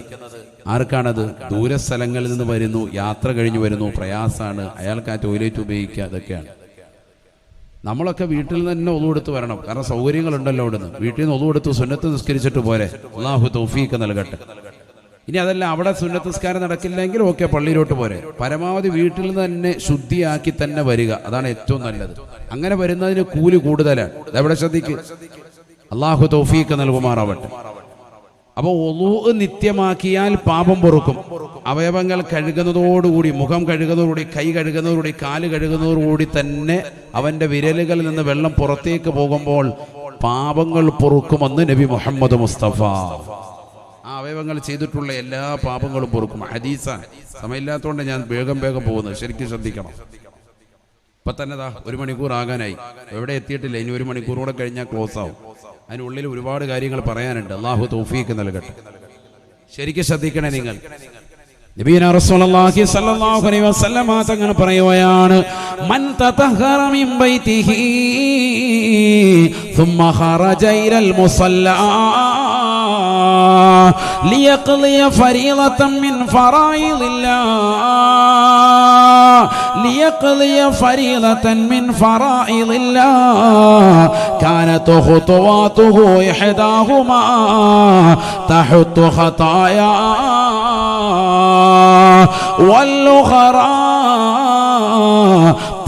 ആർക്കാണത്? ദൂരസ്ഥലങ്ങളിൽ നിന്ന് വരുന്നു, യാത്ര കഴിഞ്ഞു വരുന്നു, പ്രയാസമാണ്, അയാൾക്ക് ആ ടോയ്ലറ്റ് ഉപയോഗിക്കുക. അതൊക്കെയാണ്. നമ്മളൊക്കെ വീട്ടിൽ നിന്ന് തന്നെ വുദൂ എടുത്ത് വരണം. കാരണം സൗകര്യങ്ങളുണ്ടല്ലോ അവിടുന്ന്. വീട്ടിൽ നിന്ന് വുദൂ എടുത്ത് സുന്നത്ത് നിസ്കരിച്ചിട്ട് പോരെ. അല്ലാഹു തൗഫീഖ് നൽകട്ടെ. ഇനി അതല്ല അവിടെ സുന്നത്ത് നിസ്കാരം നടക്കില്ലെങ്കിൽ ഓക്കെ, പള്ളിയിലോട്ട് പോരെ. പരമാവധി വീട്ടിൽ നിന്ന് തന്നെ ശുദ്ധിയാക്കി തന്നെ വരിക. അതാണ് ഏറ്റവും നല്ലത്. അങ്ങനെ വരുന്നതിന് കൂലി കൂടുതലാണ്. അതെവിടെ ശ്രദ്ധിക്കുക. അല്ലാഹു തൗഫീഖ് നൽകുമാറാവട്ടെ. അപ്പോൾ വുദൂ നിത്യമാക്കിയാൽ പാപം പൊറുക്കും. അവയവങ്ങൾ കഴുകുന്നതോടുകൂടി, മുഖം കഴുകുന്നതോടുകൂടി, കൈ കഴുകുന്നതോടുകൂടി, കാല് കഴുകുന്നതോടുകൂടി തന്നെ അവന്റെ വിരലുകളിൽ നിന്ന് വെള്ളം പുറത്തേക്ക് പോകുമ്പോൾ പാപങ്ങൾ പൊറുക്കുമെന്ന് നബി മുഹമ്മദ് മുസ്തഫ. ആ അവയവങ്ങൾ ചെയ്തിട്ടുള്ള എല്ലാ പാപങ്ങളും പൊറുക്കും. ഹദീസാണ്. സമയമില്ലാത്തതുകൊണ്ട് ഞാൻ വേഗം പോകുന്നത്. ശരിക്കും ശ്രദ്ധിക്കണം. ഇപ്പം തന്നെ 1 മണിക്കൂർ ആകാനായി. എവിടെ എത്തിയിട്ടില്ല. ഇനി 1 മണിക്കൂർ കൂടെ കഴിഞ്ഞാൽ ക്ലോസ് ആവും. അതിനുള്ളിൽ ഒരുപാട് കാര്യങ്ങൾ പറയാനുണ്ട്. അള്ളാഹു തൗഫീഖ് നൽകട്ടെ. ശരിക്കും ശ്രദ്ധിക്കണേ നിങ്ങൾ. നബിയുനാ റസൂലുള്ളാഹി സ്വല്ലല്ലാഹു അലൈഹി വസല്ലമ തങ്ങൾ പറയുകയാണ്, മൻ തതഹറ മിൻ ബൈതിഹി ثم خرج إلى المصلى ليقضي فريضة من فرائض الله كانت خطواته إحداهما تحط خطايا والأخرى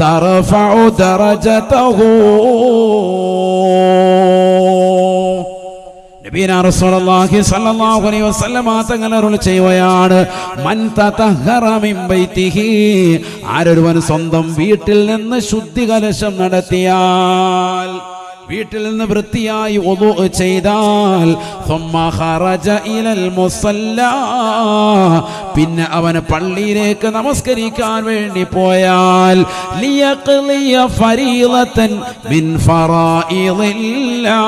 ترفع درجته. നബിയുനാ റസൂലുള്ളാഹി സ്വല്ലല്ലാഹു അലൈഹി വസല്ലമ തങ്ങൾ അരുളി ചെയ്യുകയാണ്, മൻ തതഹറ മിൻ ബൈതിഹി, ആരൊരുവൻ സ്വന്തം വീട്ടിൽ നിന്ന് ശുദ്ധി കലശം നടത്തിയാൽ, വീട്ടിൽ നിന്ന് വൃത്തിയായി വുളൂ ചെയ്താൽ, ثم خرج إلى المصلى, പിന്നെ അവന് പള്ളിയിലേക്ക് നമസ്കരിക്കാൻ വേണ്ടി പോയാൽ, ليقضي فريضة من فرائض الله,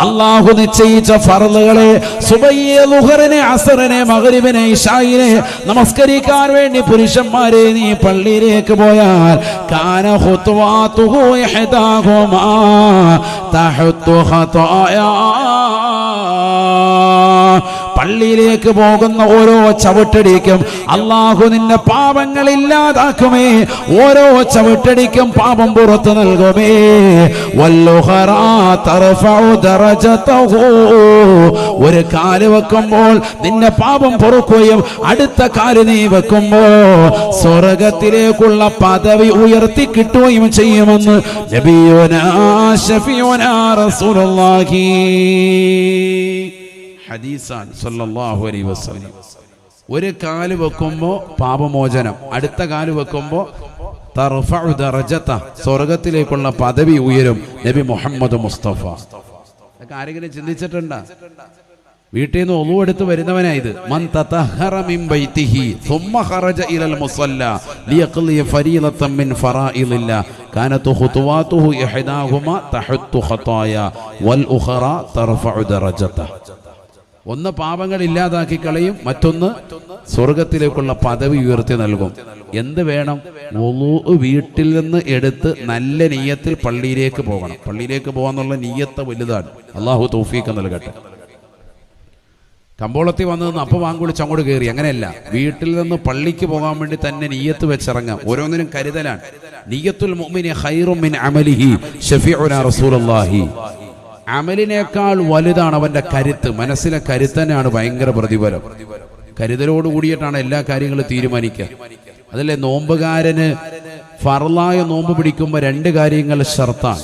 അല്ലാഹു നിശ്ചയിച്ച ഫർളുകളെ സുബഹിയെ, ളുഹറിനെ, അസ്റിനെ, മഗ്രിബിനെ, ഇശായിനെ നമസ്കരിക്കാൻ വേണ്ടി പുരുഷന്മാരെ നീ പള്ളിയിലേക്ക് പോയാൽ, കാന ഖുത്വാതുഹു ഇഹ്ദാഹുമാ തഹത്തു ഖതായാ, പള്ളിയിലേക്ക് പോകുന്ന ഓരോ ചവിട്ടടിക്കും അല്ലാഹു നിന്റെ പാപങ്ങൾ ഇല്ലാതാക്കുമേ. ഓരോ ചവിട്ടടിക്കും പാപം പുറത്തു നൽകുമേ. വല്ലുഖറാ തർഫഉ ദറജതഹു, ഒരു കാല് വെക്കുമ്പോൾ നിന്റെ പാപം പൊറുക്കുകയും അടുത്ത കാല് നീ വെക്കുമ്പോൾ സ്വർഗത്തിലേക്കുള്ള പദവി ഉയർത്തി കിട്ടുകയും ചെയ്യുമെന്ന് നബിയുനാ ശഫീഉനാ റസൂലുള്ളാഹി ഹദീസാൻ സല്ലല്ലാഹു അലൈഹി വസല്ലം. ഒരു കാല് വെക്കുമ്പോൾ പാപമോചനം, അടുത്ത കാല് വെക്കുമ്പോൾ തർഫഉ ദറജത, സ്വർഗത്തിലേക്കുള്ള പദവി ഉയരും. നബി മുഹമ്മദ് മുസ്തഫ. അതൊക്കെ ആരെങ്കിലും ചിന്തിച്ചിട്ടുണ്ടോ? വീട്ടിൽ നിന്ന് ഒളു എടുത്ത് വരുന്നവനായത്. മൻ തതഹറ മിൻ ബൈതിഹി ثم خرج الى المصلى ليقضي فريضة من فرائض الله كانت خطواته احداهما تحط خطايا والاخرى ترفع درجته. ഒന്ന് പാപങ്ങൾ ഇല്ലാതാക്കി കളയും, മറ്റൊന്ന് സ്വർഗത്തിലേക്കുള്ള പദവി ഉയർത്തി നൽകും. എന്ത് വേണം? വുളൂ വീട്ടിൽ നിന്ന് എടുത്ത് നല്ല നിയ്യത്തിൽ പള്ളിയിലേക്ക് പോകണം. പള്ളിയിലേക്ക് പോകാന്നുള്ള നിയ്യത്ത് വലുതാണ്. അള്ളാഹു തൗഫീഖ് നൽകട്ടെ. കമ്പോളത്തിൽ വന്നതെന്ന് അപ്പം വാങ്ങിച്ച് അങ്ങോട്ട് കയറി, അങ്ങനെയല്ല. വീട്ടിൽ നിന്ന് പള്ളിക്ക് പോകാൻ വേണ്ടി തന്നെ നിയ്യത്ത് വെച്ചിറങ്ങാം. ഓരോന്നിനും കരുതലാണ്. നിയ്യത്തുൽ മുഅ്മിനി ഖൈറും മിൻ അമലിഹി ശഫീഉനാ റസൂലുള്ളാഹി. അമലിനേക്കാൾ വലുതാണ് അവന്റെ കരുത്ത്. മനസ്സിലെ കരുത്തനാണ് ഭയങ്കര പ്രതിഫലം. കരുതലോട് കൂടിയിട്ടാണ് എല്ലാ കാര്യങ്ങളും തീരുമാനിക്കുക. അതല്ലേ നോമ്പുകാരന് ഫർളായ നോമ്പ് പിടിക്കുമ്പോൾ 2 കാര്യങ്ങൾ ഷർത്താണ്.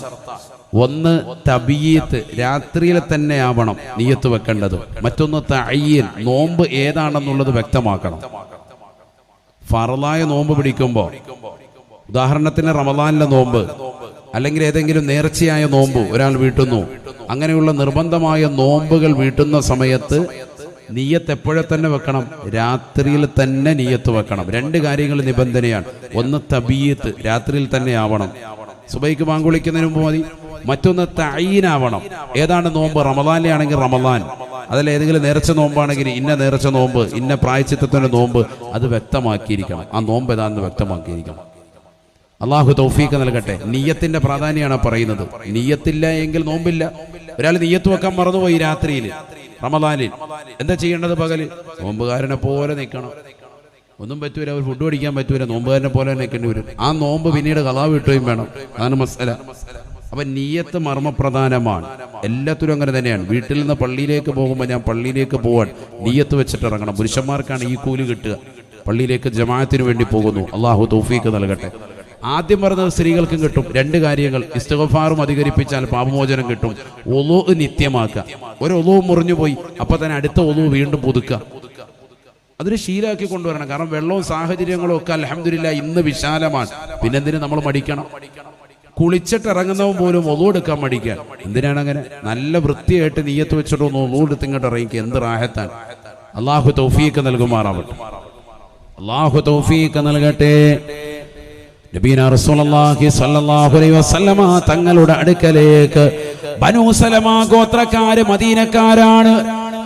ഒന്ന് തബീയത്ത്, രാത്രിയിൽ തന്നെ ആവണം നിയ്യത്ത് വെക്കേണ്ടത്. മറ്റൊന്ന് തഅയ്യിൻ, നോമ്പ് ഏതാണെന്നുള്ളത് വ്യക്തമാക്കണം. ഫർളായ നോമ്പ് പിടിക്കുമ്പോൾ, ഉദാഹരണത്തിന് റമദാനിലെ നോമ്പ് അല്ലെങ്കിൽ ഏതെങ്കിലും നേർച്ചയായ നോമ്പ് ഒരാൾ വീട്ടുന്നു, അങ്ങനെയുള്ള നിർബന്ധമായ നോമ്പുകൾ വീട്ടുന്ന സമയത്ത് നിയ്യത്ത് എപ്പോഴെ തന്നെ വെക്കണം? രാത്രിയിൽ തന്നെ നിയ്യത്ത് വെക്കണം. 2 കാര്യങ്ങൾ നിബന്ധനയാണ്. ഒന്ന് തബീയത്ത്, രാത്രിയിൽ തന്നെ ആവണം, സുബൈക്ക് ബാങ്ക് വിളിക്കുന്നതിന് മുമ്പ് മതി. മറ്റൊന്ന് തഅയ്യിനാവണം. ഏതാണ് നോമ്പ്? റമദാനിലെ ആണെങ്കിൽ റമദാൻ, അതല്ല ഏതെങ്കിലും നേർച്ച നോമ്പാണെങ്കിൽ ഇന്ന നേർച്ച നോമ്പ്, ഇന്ന പ്രായശ്ചിത്തത്തിന്റെ നോമ്പ്, അത് വ്യക്തമാക്കിയിരിക്കണം. ആ നോമ്പ് ഏതാണെന്ന് വ്യക്തമാക്കിയിരിക്കണം. അള്ളാഹു തൗഫീഖ് നൽകട്ടെ. നിയ്യത്തിന്റെ പ്രാധാന്യമാണ് പറയുന്നത്. നിയ്യത്തില്ല എങ്കിൽ നോമ്പില്ല. ഒരാൾ നിയ്യത്ത് വെക്കാൻ മറന്നുപോയി രാത്രിയിൽ റമദാനിൽ, എന്താ ചെയ്യേണ്ടത്? പകല് നോമ്പുകാരനെ പോലെ നിൽക്കണം. ഒന്നും പറ്റൂല, ഒരു ഫുഡ് പഠിക്കാൻ പറ്റൂല, നോമ്പുകാരനെ പോലെ നിൽക്കേണ്ടി വരും. ആ നോമ്പ് പിന്നീട് ഖളാ വിട്ടുകയും വേണം. അതാണ് മസ്അല. അപ്പൊ നിയ്യത്ത് മർമ്മപ്രധാനമാണ്. എല്ലാത്തിലും അങ്ങനെ തന്നെയാണ്. വീട്ടിൽ നിന്ന് പള്ളിയിലേക്ക് പോകുമ്പോൾ ഞാൻ പള്ളിയിലേക്ക് പോവാൻ നിയ്യത്ത് വെച്ചിട്ട് ഇറങ്ങണം. പുരുഷന്മാർക്കാണ് ഈ കൂലി കിട്ടുക. പള്ളിയിലേക്ക് ജമാഅത്തിന് വേണ്ടി പോകുന്നു. അള്ളാഹു തൗഫീഖ് നൽകട്ടെ. ആദ്യം പറഞ്ഞത് സ്ത്രീകൾക്കും കിട്ടും. 2 കാര്യങ്ങൾ. ഇസ്തിഗ്ഫാറും അധികരിപ്പിച്ചാൽ പാപമോചനം കിട്ടും. വുളൂ നിത്യമാക്കുക. ഒരു വുളൂ മുറിഞ്ഞു പോയി, അപ്പൊ തന്നെ അടുത്ത വുളൂ വീണ്ടും പുതുക്കുക. അതൊരു ശീലമാക്കി കൊണ്ടുവരണം. കാരണം വെള്ളവും സാഹചര്യങ്ങളും ഒക്കെ അൽഹംദുലില്ലാഹ് ഇന്ന് വിശാലമാണ്. പിന്നെന്തിന് നമ്മൾ മടിക്കണം? കുളിച്ചിട്ട് ഇറങ്ങുന്നവൻ പോലും ഒളു എടുക്കാൻ മടിക്കാൻ. എന്തിനാണ് അങ്ങനെ? നല്ല വൃത്തിയായിട്ട് നീയത്ത് വെച്ചിട്ട് ഒന്ന് ഒളു എടുത്ത് ഇങ്ങോട്ട് ഇറങ്ങിക്കുക. എന്ത് റാഹത്താണ്. അള്ളാഹു തൗഫീഖ് നൽകുമാറാവട്ടെ. അള്ളാഹു തൗഫീഖ് നൽകട്ടെ. നബീന റസൂലുള്ളാഹി സ്വല്ലല്ലാഹു അലൈഹി വസല്ലമ തങ്ങളുടെ അടുക്കലേക്ക് ബനൂ സലമ ഗോത്രക്കാര് മദീനക്കാരാണ്.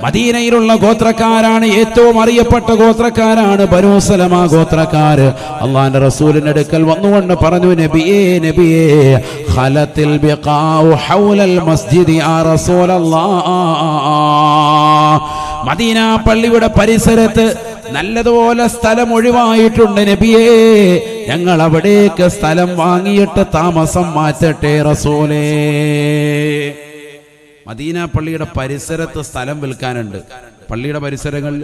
മദീനയിലുള്ള ഗോത്രക്കാരാണ്. ഏറ്റവും അറിയപ്പെട്ട ഗോത്രക്കാരാണ് ബനൂ സലമ ഗോത്രക്കാര്. അള്ളാഹുവിന്റെ റസൂലിന്റെ അടുക്കൽ വന്നുകൊണ്ട് പറഞ്ഞു, നബിയേ നബിയേ ഖലത്തിൽ ബിഖാഉ ഹൗലൽ മസ്ജിദി യാ റസൂലല്ലാഹ്. മദീന പള്ളിയുടെ പരിസരത്ത് നല്ലതുപോലെ സ്ഥലം ഒഴിവായിട്ടുണ്ട് നബിയേ. ഞങ്ങൾ അവിടേക്ക് സ്ഥലം വാങ്ങിയിട്ട് താമസം മാറ്റട്ടെ റസൂലേ. മദീന പള്ളിയുടെ പരിസരത്ത് സ്ഥലം വിൽക്കാനുണ്ട്. പള്ളിയുടെ പരിസരങ്ങളിൽ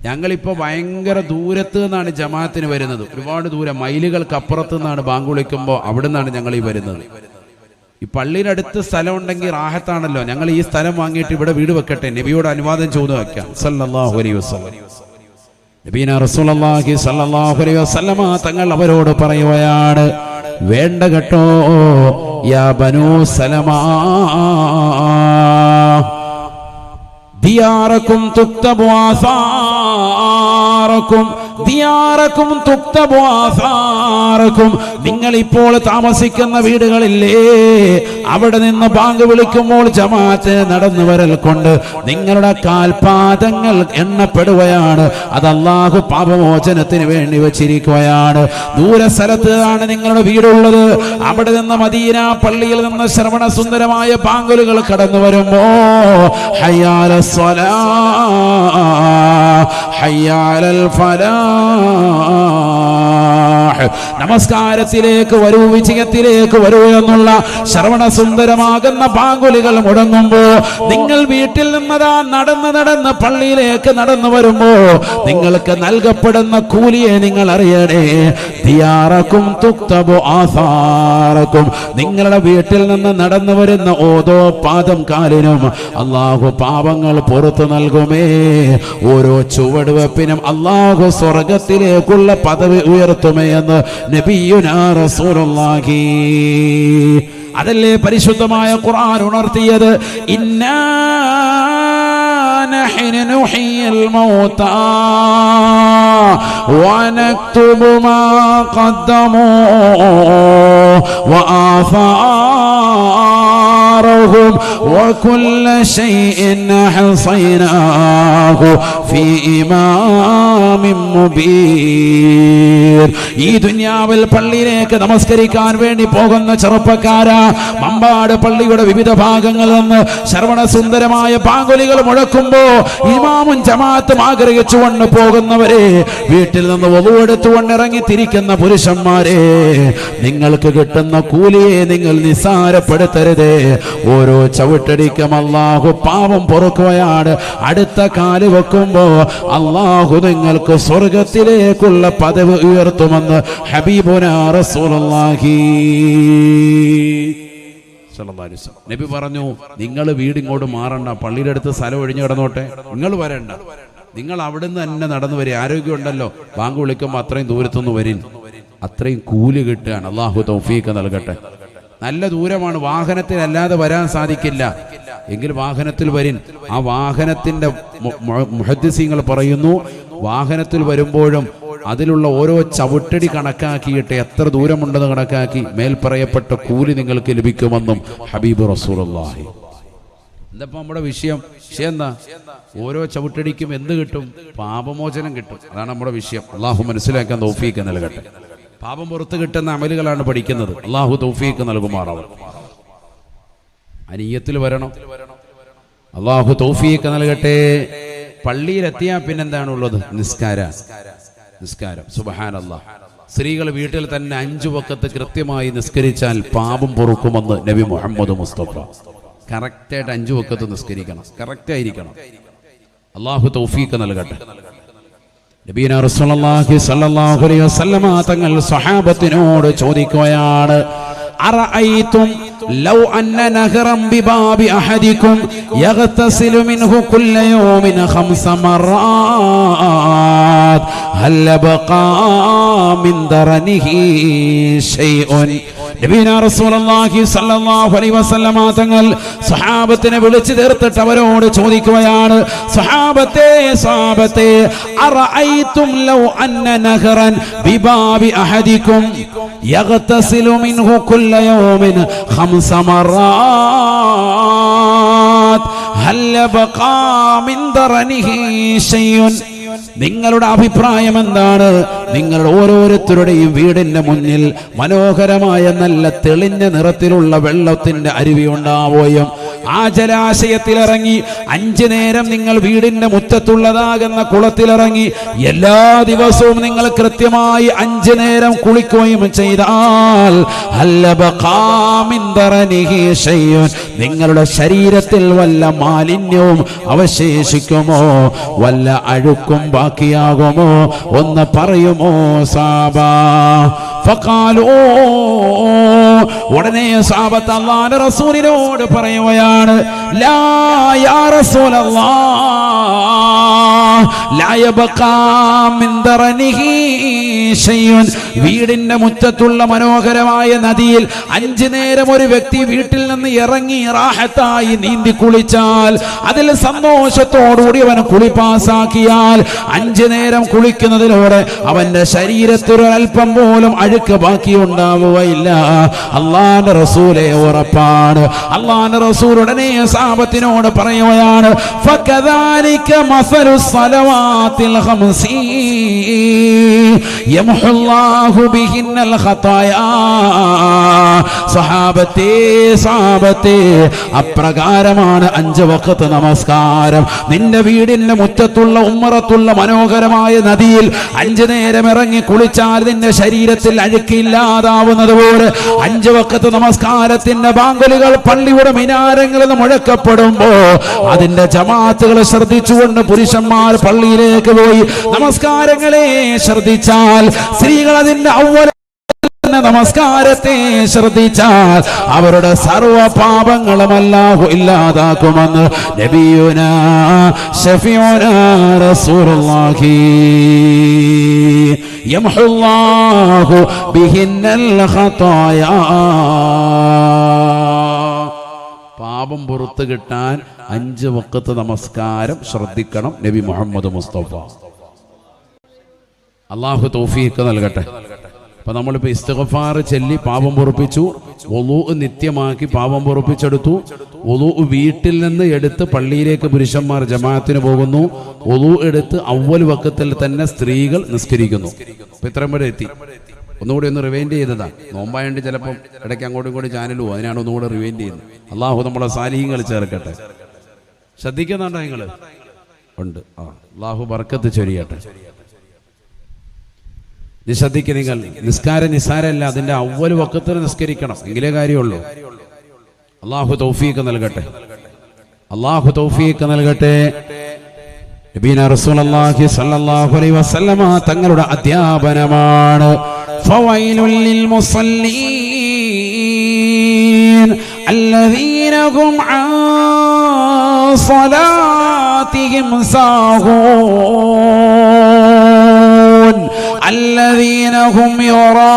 ഞങ്ങളിപ്പോൾ ഭയങ്കര ദൂരത്ത് നിന്നാണ് ജമാഅത്തിന് വരുന്നത്. ഒരുപാട് ദൂരം, മൈലുകൾക്ക് അപ്പുറത്ത് നിന്നാണ് ബാങ്ക് വിളിക്കുമ്പോൾ അവിടെ നിന്നാണ് ഞങ്ങൾ ഈ വരുന്നത്. ഈ പള്ളിയുടെ അടുത്ത് സ്ഥലം ഉണ്ടെങ്കിൽ റാഹത്താണല്ലോ. ഞങ്ങൾ ഈ സ്ഥലം വാങ്ങിയിട്ട് ഇവിടെ വീട് വെക്കട്ടെ, നബിയോട് അനുവാദം ചോദിച്ചു വെക്കാം സല്ലല്ലാഹു അലൈഹി വസല്ലം. നബീന റസൂലുള്ളാഹി സ്വല്ലല്ലാഹു അലൈഹി വസല്ലമ തങ്ങൾ അവരോട് പറയുകയാണ്, വേണ്ട കേട്ടോ യാ ബനൂ സലമ, ദിയാറക്കും തുക്തബു ആസാറക്കും, ദിയാറക്കും തുക്തബു ആസാറക്കും. നിങ്ങൾ ഇപ്പോൾ താമസിക്കുന്ന വീടുകളില്ലേ, അവിടെ നിന്ന് ബാങ്ക് വിളിക്കുമ്പോൾ ജമാഅത്ത് നടന്നു വരൽ കൊണ്ട് നിങ്ങളുടെ കാൽപാദങ്ങൾ എണ്ണപ്പെടുകയാണ്. അത് അല്ലാഹു പാപമോചനത്തിന് വേണ്ടി വെച്ചിരിക്കുകയാണ്. ദൂരസ്ഥലത്താണ് നിങ്ങളുടെ വീടുള്ളത്. അവിടെ നിന്ന് മദീന പള്ളിയിൽ നിന്ന് ശ്രവണ സുന്ദരമായ ബാങ്കുലുകൾ കടന്നു വരുമ്പോ ഹയ്യാല സ്വലാഹ് ഹയ്യാലൽ ഫലാഹ്, നമസ്കാരത്തിലേക്ക് വരൂ, വിജയത്തിലേക്ക് വരൂ എന്നുള്ള ശ്രവണ സുന്ദരമാകുന്ന ബാങ്കുലികൾ മുടങ്ങുമ്പോ നിങ്ങൾ വീട്ടിൽ നിന്നതാ നടന്ന് പള്ളിയിലേക്ക് നടന്നു വരുമ്പോ നിങ്ങൾക്ക് നൽകപ്പെടുന്ന കൂലിയെ നിങ്ങൾ അറിയണേ. ദിയാറക്കും തുക്തബു ആസാറക്കും, നിങ്ങളുടെ വീട്ടിൽ നിന്ന് നടന്നു വരുന്ന ഓരോ പാദം കാലിനും അല്ലാഹു പാപങ്ങൾ പുറത്തു നൽകുമേ. ഓരോ ചുവടുവെപ്പിനും അല്ലാഹു സ്വർഗത്തിലേക്കുള്ള പദവി ഉയർത്തുമേ എന്ന് നബിയുനാ റസൂലുള്ളാഹി. അതല്ലേ പരിശുദ്ധമായ ഖുർആൻ ഉണർത്തിയത്, ഇന്നാ നഹ്നു നുഹ്യിൽ മൗതാ വനക്തുബു മാ ഖദ്ദമൂ വആസാറഹും വകുല്ല ശൈഇൻ അഹ്സൈനാഹു ഫീ ഇമാമിൻ മുബീൻ. ഈ ദുനിയാവിൽ പള്ളിയിലേക്ക് നമസ്കരിക്കാൻ വേണ്ടി പോകുന്ന ചെറുപ്പക്കാരാ, മമ്പാട് പള്ളിയുടെ വിവിധ ഭാഗങ്ങളിൽ നിന്ന് ശ്രവണ സുന്ദരമായ ബാങ്കുലികൾ മുഴക്കുമ്പോ ഇമാമും ജമാഅത്തും ആഗ്രഹിച്ചുകൊണ്ട് പോകുന്നവരെ, വീട്ടിൽ നിന്ന് വധുവെടുത്തുകൊണ്ട് ഇറങ്ങി തിരിക്കുന്ന പുരുഷന്മാരെ, നിങ്ങൾക്ക് കിട്ടുന്ന കൂലിയെ നിങ്ങൾ നിസ്സാരപ്പെടുത്തരുതേ. ഓരോ ചവിട്ടടിക്കും അല്ലാഹു പാപം പൊറുക്കുകയാണ്. അടുത്ത കാല് വെക്കുമ്പോ അല്ലാഹു നിങ്ങൾക്ക് സ്വർഗത്തിലേക്കുള്ള പദവി ഉയർത്തുമെന്ന് ഹബീബുനാ റസൂലുള്ളാഹി സ്വല്ലല്ലാഹു അലൈഹി വസല്ലം. നബി പറഞ്ഞു, നിങ്ങൾ വീട് ഇങ്ങോട്ട് മാറണ്ട, പള്ളിയുടെ അടുത്ത് സ്ഥലം ഒഴിഞ്ഞു കിടന്നോട്ടെ, നിങ്ങൾ വരണ്ട, നിങ്ങൾ അവിടുന്ന് തന്നെ നടന്നു വരും. ആരോഗ്യം ഉണ്ടല്ലോ, ബാങ്ക് വിളിക്കുമ്പോൾ അത്രയും ദൂരത്തുനിന്ന് വരും, അത്രയും കൂലി കിട്ടുകയാണ്. അല്ലാഹു തൗഫീഖ് നൽകട്ടെ. നല്ല ദൂരമാണ്, വാഹനത്തിലല്ലാതെ വരാൻ സാധിക്കില്ല, എങ്കിൽ വാഹനത്തിൽ വരും. ആ വാഹനത്തിന്റെ മുഹദ്ദിസീങ്ങൾ പറയുന്നു, വാഹനത്തിൽ വരുമ്പോഴും അതിലുള്ള ഓരോ ചവിട്ടടി കണക്കാക്കിയിട്ട് എത്ര ദൂരമുണ്ടെന്ന് കണക്കാക്കി മേൽ പറയപ്പെട്ട കൂലി നിങ്ങൾക്ക് ലഭിക്കുമെന്നും ഹബീബ് റസൂലുള്ളാഹി. എന്താ നമ്മുടെ വിഷയം എന്താ? ഓരോ ചവിട്ടടിക്കും എന്ത് കിട്ടും? പാപമോചനം കിട്ടും. അതാണ് നമ്മുടെ വിഷയം. അല്ലാഹു മനസ്സിലാക്കാൻ തൗഫീഖ് നൽകട്ടെ. പാപം പുറത്ത് കിട്ടുന്ന അമലുകളാണ് പഠിക്കുന്നത്. അല്ലാഹു തൗഫീഖ് നൽകുമാറാവട്ടെ. അനിയത്തിൽ വരണം. അല്ലാഹു തൗഫീഖ് നൽകട്ടെ. പള്ളിയിലെത്തിയാൽ പിന്നെന്താണുള്ളത്? നിസ്കാരം. സുബ്ഹാനല്ലാഹ്. സ്ത്രീകൾ വീട്ടിൽ തന്നെ 5 വഖത്ത് കൃത്യമായി നിസ്കരിച്ചാൽ പാപം പൊറുക്കുമെന്ന് നബി മുഹമ്മദ് മുസ്തഫ. കറക്റ്റായിട്ട് 5 വഖത്ത് നിസ്കരിക്കണം, കറക്റ്റായിരിക്കണം. അല്ലാഹു തൗഫീഖ് നൽകട്ടെ. നബീന റസൂലുള്ളാഹി സ്വല്ലല്ലാഹു അലൈഹി വസല്ലമ തങ്ങൾ സ്വഹാബത്തിനോട് ചോദിക്കുകയാണ്, അറഅയ്തും ലൗ അന്ന നഹറൻ ബിബാബി അഹദികും യഗ്തസിലു മിൻഹു കുല്ല യൗമിൻ 5 മറാത്ത് ഹൽ ബഖാ മിൻ ദറനിഹി ഷൈഉൻ. നബിയുനാ റസൂലുള്ളാഹി സ്വല്ലല്ലാഹു അലൈഹി വസല്ലമ തങ്ങൾ സ്വഹാബത്തിനെ വിളിച്ചു തീർത്തിട്ട് അവരോട് ചോദിക്കുകയാണ്, സ്വഹാബത്തെ അറഅയ്തും ലൗ അന്ന നഹറൻ ബിബാബി അഹദികും യഗ്തസിലു മിൻഹു കുല്ല യൗമിൻ 5 മറാത്ത് ഹൽ ബഖാ മിൻ ദറനിഹി ഷൈഉൻ. നിങ്ങളുടെ അഭിപ്രായം എന്താണ്? നിങ്ങളുടെ ഓരോരുത്തരുടെയും വീടിന്റെ മുന്നിൽ മനോഹരമായ നല്ല തെളിഞ്ഞ നിറത്തിലുള്ള വെള്ളത്തിന്റെ അരുവി ഉണ്ടാവുകയും ആ ജലാശയത്തിലിറങ്ങി 5 നേരം നിങ്ങൾ വീടിന്റെ മുറ്റത്തുള്ളതാകുന്ന കുളത്തിലിറങ്ങി എല്ലാ ദിവസവും നിങ്ങൾ കൃത്യമായി 5 നേരം കുളിക്കുകയും ചെയ്താൽ നിങ്ങളുടെ ശരീരത്തിൽ വല്ല മാലിന്യവും അവശേഷിക്കുമോ, വല്ല അഴുക്കും ബാക്കിയാകുമോ? ഒന്ന് പറയുമോ സാബാ? ഫഖാലൂ, ഉടനെ സഹാബത്ത് അല്ലാഹുവിന്റെ റസൂലിനോട് പറയുകയാണ്, ലാ യാ റസൂലല്ലാഹ് ലാ യബ്ഖാ മിൻ ദറനിഹി ഷൈഉൻ. വീടിന്റെ മുറ്റത്തുള്ള മനോഹരമായ നദിയിൽ 5 നേരം ഒരു വ്യക്തി വീട്ടിൽ നിന്ന് ഇറങ്ങി റാഹത്തായി നീന്തി കുളിച്ചാൽ, അതിൽ സന്തോഷത്തോടുകൂടി അവൻ കുളി പാസാക്കിയാൽ 5 നേരം കുളിക്കുന്നതിലൂടെ അവന്റെ ശരീരത്തിൽ അല്പം പോലും അഴുക്ക് ബാക്കി ഉണ്ടാവുകയില്ല. അല്ലാഹുവിന്റെ റസൂലേ ഉറപ്പാണ്. അല്ലാഹുവിന്റെ റസൂൽ ഉടനെ സഹാബത്തിനോട് പറയുകയാണ്, ഫകദാലിക മസലു സ്വലവാത്തിൽ ഖംസീ യംഹുല്ലാഹു ബിഹിന്നൽ ഖതായാ. സഹാബത്തെ അപ്രകാരമാണ് 5 വഖത്ത് നമസ്കാരം. നിന്റെ വീടിന്റെ മുറ്റത്തുള്ള ഉമ്മറത്തുള്ള മനോഹരമായ നദിയിൽ 5 നേരം ഇറങ്ങി കുളിച്ചാൽ നിന്റെ ശരീരത്തിൽ അഴുക്കില്ലാതാവുന്നത് പോലെ 5 വഖത്ത് നമസ്കാരത്തിന്റെ ബാങ്കുലുകൾ പള്ളിയുടെ മിനാരങ്ങളിൽ മുഴക്കപ്പെടുമ്പോ അതിന്റെ ജമാഅത്തുകൾ ശ്രദ്ധിച്ചുകൊണ്ട് പുരുഷന്മാർ പള്ളിയിലേക്ക് പോയി നമസ്കാരങ്ങളെ ശ്രദ്ധിച്ചാൽ, സ്ത്രീകൾ അതിന്റെ അവ്വൽ നമസ്കാരത്തെ ശ്രദ്ധിച്ചാൽ അവരുടെ സർവ്വ പാപങ്ങളും അല്ലാഹു ഇല്ലാതാക്കുമെന്ന് നബിയുനാ ശഫീഉനാ റസൂലുള്ളാഹി യംഹുല്ലാഹു ബിഹിന്നൽ ഖതായാ. പാപം പുറത്തു കിട്ടാൻ 5 വഖത്ത് നമസ്കാരം ശ്രദ്ധിക്കണം. നബി മുഹമ്മദ് മുസ്തഫ. അല്ലാഹു തൗഫീഖ് നൽകട്ടെ. അപ്പൊ നമ്മളിപ്പോ ഇസ്തിഗ്ഫാർ ചൊല്ലി പാപം പൊറുപ്പിച്ചു, വുളൂ നിത്യമാക്കി പാപം പൊറുപ്പിച്ചെടുത്തു. വുളൂ വീട്ടിൽ നിന്ന് എടുത്ത് പള്ളിയിലേക്ക് പുരുഷന്മാർ ജമാഅത്തിന് പോകുന്നു. വുളൂ എടുത്ത് അവ്വൽ വഖത്തിൽ തന്നെ സ്ത്രീകൾ നിസ്കരിക്കുന്നു. അപ്പൊ ഇത്രയും വരെ എത്തി. ഒന്നുകൂടി ഒന്ന് റിവൈൻഡ് ചെയ്തതാണ്. നോമ്പായണ്ട് ചിലപ്പം ഇടയ്ക്ക് അങ്ങോട്ടും ഇങ്ങോട്ടും ചാനൽ പോകും. അതിനാണ് ഒന്നുകൂടെ റിവൈൻഡ് ചെയ്യുന്നത്. അള്ളാഹു നമ്മളെ സാലിഹ്യങ്ങൾ ചേർക്കട്ടെ. ശ്രദ്ധിക്കുന്നുണ്ടോ നിങ്ങള്? ഉണ്ട്. അള്ളാഹു ബർക്കത്ത് ചൊരിയട്ടെ. ശ്രദ്ധിക്കുക നിങ്ങൾ. നിസ്കാരം നിസ്സാരമല്ല, അതിന്റെ അവ്വൽ വഖത്തിൽ നിസ്കരിക്കണം, എങ്കിലേ കാര്യമുള്ളൂ. അള്ളാഹു തൗഫീഖ് നൽകട്ടെ. അള്ളാഹു തൗഫീഖ് നൽകട്ടെ. നബീന റസൂലുള്ളാഹി സ്വല്ലല്ലാഹു അലൈഹി വസല്ലമ തങ്ങളുടെ അധ്യാപനമാണ്, ഫവൈലുൽ ലിൽ മുസല്ലീൻ അല്ലദീന ഹും അൻ സ്വലാത്തിഹിം സാഹൂൻ الذين هم يراءون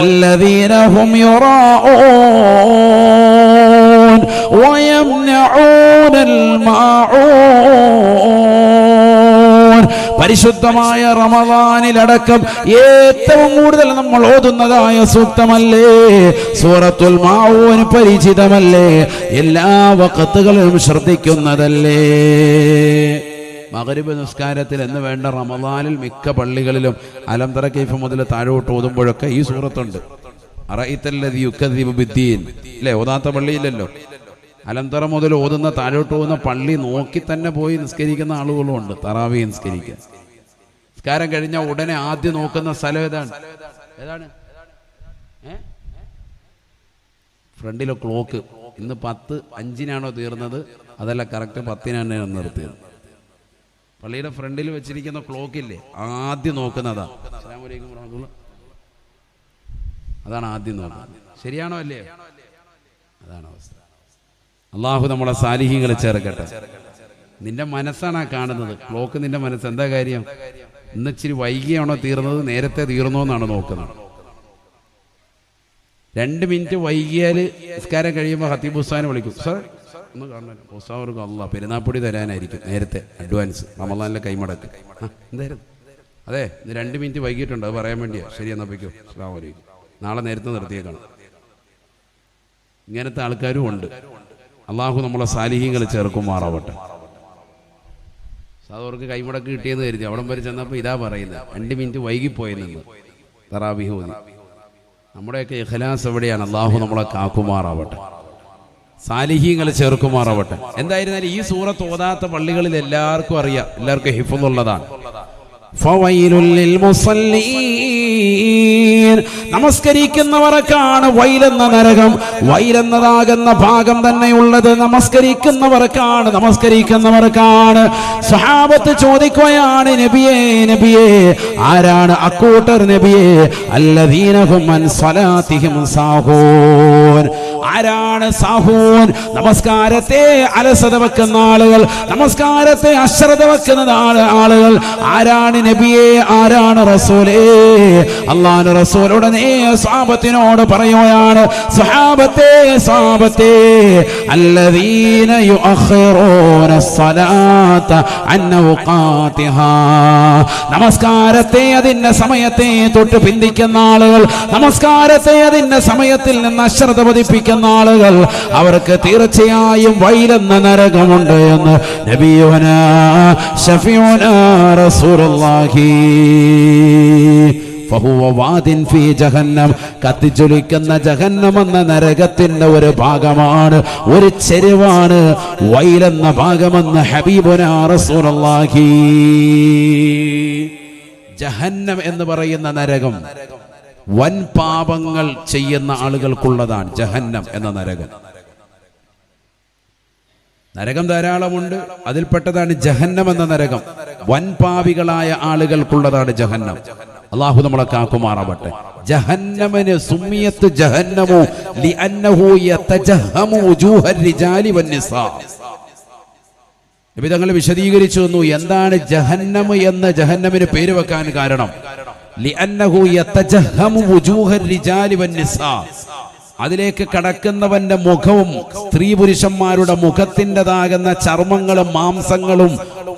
الذين هم يراءون ويمنعون الماعون. പരിശുദ്ധമായ റമദാനിലടക്കം ഏറ്റവും കൂടുതൽ നമ്മൾ ഓതുന്നതായ സൂക്തമല്ലേ സൂറത്തുൽ മാഊൻ? പരിചിതമല്ലേ? എല്ലാ വഖത്തുകളിലും ശ്രദ്ധിക്കുന്നതല്ലേ? മഗ്രിബ് നിസ്കാരത്തിൽ എന്ന് വേണ്ട റമദാനിൽ മിക്ക പള്ളികളിലും അലം തറ കൈഫ മുതൽ താഴോട്ട് ഓതുമ്പോഴൊക്കെ ഈ സൂറത്തുണ്ട്. അറഅയ്തല്ലദീ യുകദ്ദിബു ബിദ്ദീൻ അല്ലേ? ഓതാത്ത പള്ളിയില്ലല്ലോ. അലം തറ മുതൽ ഓതുന്ന താഴോട്ട് പോകുന്ന പള്ളി നോക്കി തന്നെ പോയി നിസ്കരിക്കുന്ന ആളുകളും ഉണ്ട്. തറാവീഹ് നിസ്കരിക്കാൻ നിസ്കാരം കഴിഞ്ഞാൽ ഉടനെ ആദ്യം നോക്കുന്ന സ്ഥലം ഏതാണ്? ഫ്രണ്ടിലെ ക്ലോക്ക്. ഇന്ന് 10:05 തീർന്നത്, അതല്ല കറക്റ്റ് 10 നിർത്തിയത്. പള്ളിയുടെ ഫ്രണ്ടിൽ വെച്ചിരിക്കുന്ന ക്ലോക്കില്ലേ, ആദ്യം നോക്കുന്നതാ. അസ്സലാമു അലൈക്കും വറഹ്മത്തുള്ളാഹി. അതാണ് ആദ്യം നോക്കുന്നത്. ശരിയാണോ അല്ലേ? അതാണ് അവസ്ഥ. അള്ളാഹു നമ്മളെ സാലിഹീങ്ങളെ ചേർക്കട്ടെ. നിന്റെ മനസ്സാണ് ആ കാണുന്നത്. ക്ലോക്ക് നിന്റെ മനസ്സ്. എന്താ കാര്യം? ഇന്ന് ഇച്ചിരി വൈകിയാണോ തീർന്നത്, നേരത്തെ തീർന്നോ എന്നാണ് നോക്കുന്നത്. 2 മിനിറ്റ് വൈകിയാൽ നിസ്കാരം കഴിയുമ്പോൾ ഖത്തീബ് ഉസ്താദിനെ വിളിക്കും. സാർ ഒന്ന് കാണണം, ഉസ്താദ് അള്ളാഹ് പെരുന്നാപ്പൊടി തരാനായിരിക്കും നേരത്തെ അഡ്വാൻസ്. റമളാനിലെ കൈമടക്ക്. എന്തായിരുന്നു? അതെ, ഇന്ന് 2 മിനിറ്റ് വൈകിട്ടുണ്ട്, അത് പറയാൻ വേണ്ടിയാ. ശരി, എന്നാൽ പോയിക്കോ. അസ്സലാമു അലൈക്കും. നാളെ നേരത്തെ നിർത്തിയേക്കണം. ഇങ്ങനത്തെ ആൾക്കാരും ഉണ്ട്. അള്ളാഹു നമ്മളെ സാലിഹീങ്ങളെ ചേർക്കുമാറാവട്ടെ. സാധവർക്ക് കൈമുടക്ക് കിട്ടിയെന്ന് കരുതി അവിടം വരെ ചെന്നപ്പോൾ ഇതാ പറയുന്നത്, 2 മിനിറ്റ് വൈകിപ്പോയെന്ന്. തറാവീഹ് ഓതി. നമ്മുടെയൊക്കെ ഇഖ്ലാസ് എവിടെയാണ്? അള്ളാഹു നമ്മളെ കാക്കുമാറാവട്ടെ, സാലിഹീങ്ങളെ ചേർക്കുമാറാവട്ടെ. എന്തായിരുന്നാലും ഈ സൂറത്ത് ഓതാത്ത പള്ളികളിൽ എല്ലാവർക്കും അറിയാം, എല്ലാവർക്കും ഹിഫ്ളുള്ളതാണ്. നമസ്കരിക്കുന്നവർക്കാണ് വൈലെന്ന നരകം. വൈലെന്നതാകുന്ന ഭാഗം തന്നെയുള്ളത് നമസ്കരിക്കുന്നവർക്കാണ്. സഹാബത്ത് ചോദിക്കുകയാണ്, നബിയേ നബിയേ, ആരാണ് അക്കൂട്ടർ നബിയേ? അല്ലദീനഹും അൻ സ്വലാത്തിഹിം സാഹൂൻ. ആരാണ് സാഹൂൻ? നമസ്കാരത്തെ അലസത വെക്കുന്ന ആളുകൾ, നമസ്കാരത്തെ അശ്രദ്ധ വെക്കുന്ന ആളുകൾ. ആരാണ് നബിയെ? ആരാണ് റസൂലേ? അല്ലാഹുവിന്റെ റസൂൽ ഉടനെ സ്വഹാബത്തിനോട് പറയുകയാണ്, സ്വഹാബത്തെ അല്ലദീന യുഅഖിറൂന الصലാത അൻ അവഖാതിഹാ. നമസ്കാരത്തെ അതിന്റെ സമയത്തെ തൊട്ട് പിന്തിക്കുന്ന ആളുകൾ, നമസ്കാരത്തെ അതിന്റെ സമയത്തിൽ നിന്ന് അശ്രദ്ധ പതിപ്പിക്കുന്ന ആളുകൾ, അവർക്ക് തീർച്ചയായും വൈലെന്ന നരകമുണ്ട് എന്ന് നബിയുനാ ശഫീഉനാ റസൂലുള്ളാഹി. ഫഹുവ വാദിൻ ഫീ ജഹന്നം. കത്തിജ്വലിക്കുന്ന ജഹന്നം എന്ന നരകത്തിന്റെ ഒരു ഭാഗമാണ്, ഒരു ചെരുവാണ് വൈലെന്ന ഭാഗമെന്ന് ഹബീബുനാ റസൂലുള്ളാഹി. ജഹന്നം എന്ന് പറയുന്ന നരകം വൻ പാപങ്ങൾ ചെയ്യുന്ന ആളുകൾക്കുള്ളതാണ്. ജഹന്നം എന്ന നരകം, നരകം ധാരാളമുണ്ട്. അതിൽപ്പെട്ടതാണ് ജഹന്നം എന്ന നരകം. വൻ പാപികളായ ആളുകൾക്കുള്ളതാണ് ജഹന്നം. അല്ലാഹു നമ്മളെ കാക്കുമാറാവട്ടെ. ജഹന്നമന് സുമ്മിയത്ത് ജഹന്നമു ലിഅന്നഹു യതജഹമു വജൂഹർ റിജാലി വന്നിസാ. നബി തങ്ങൾ വിശദീകരിച്ചു തന്നു എന്താണ് ജഹന്നം എന്ന് ജഹന്നമിന് പേര് വെക്കാൻ കാരണം. ലിഅന്നഹു യതജഹമു വജൂഹർ റിജാലി വന്നിസാ. അതിലേക്ക് കടക്കുന്നവന്റെ മുഖവും സ്ത്രീ പുരുഷന്മാരുടെ മുഖത്തിൻ്റെതാകുന്ന ചർമ്മങ്ങളും മാംസങ്ങളും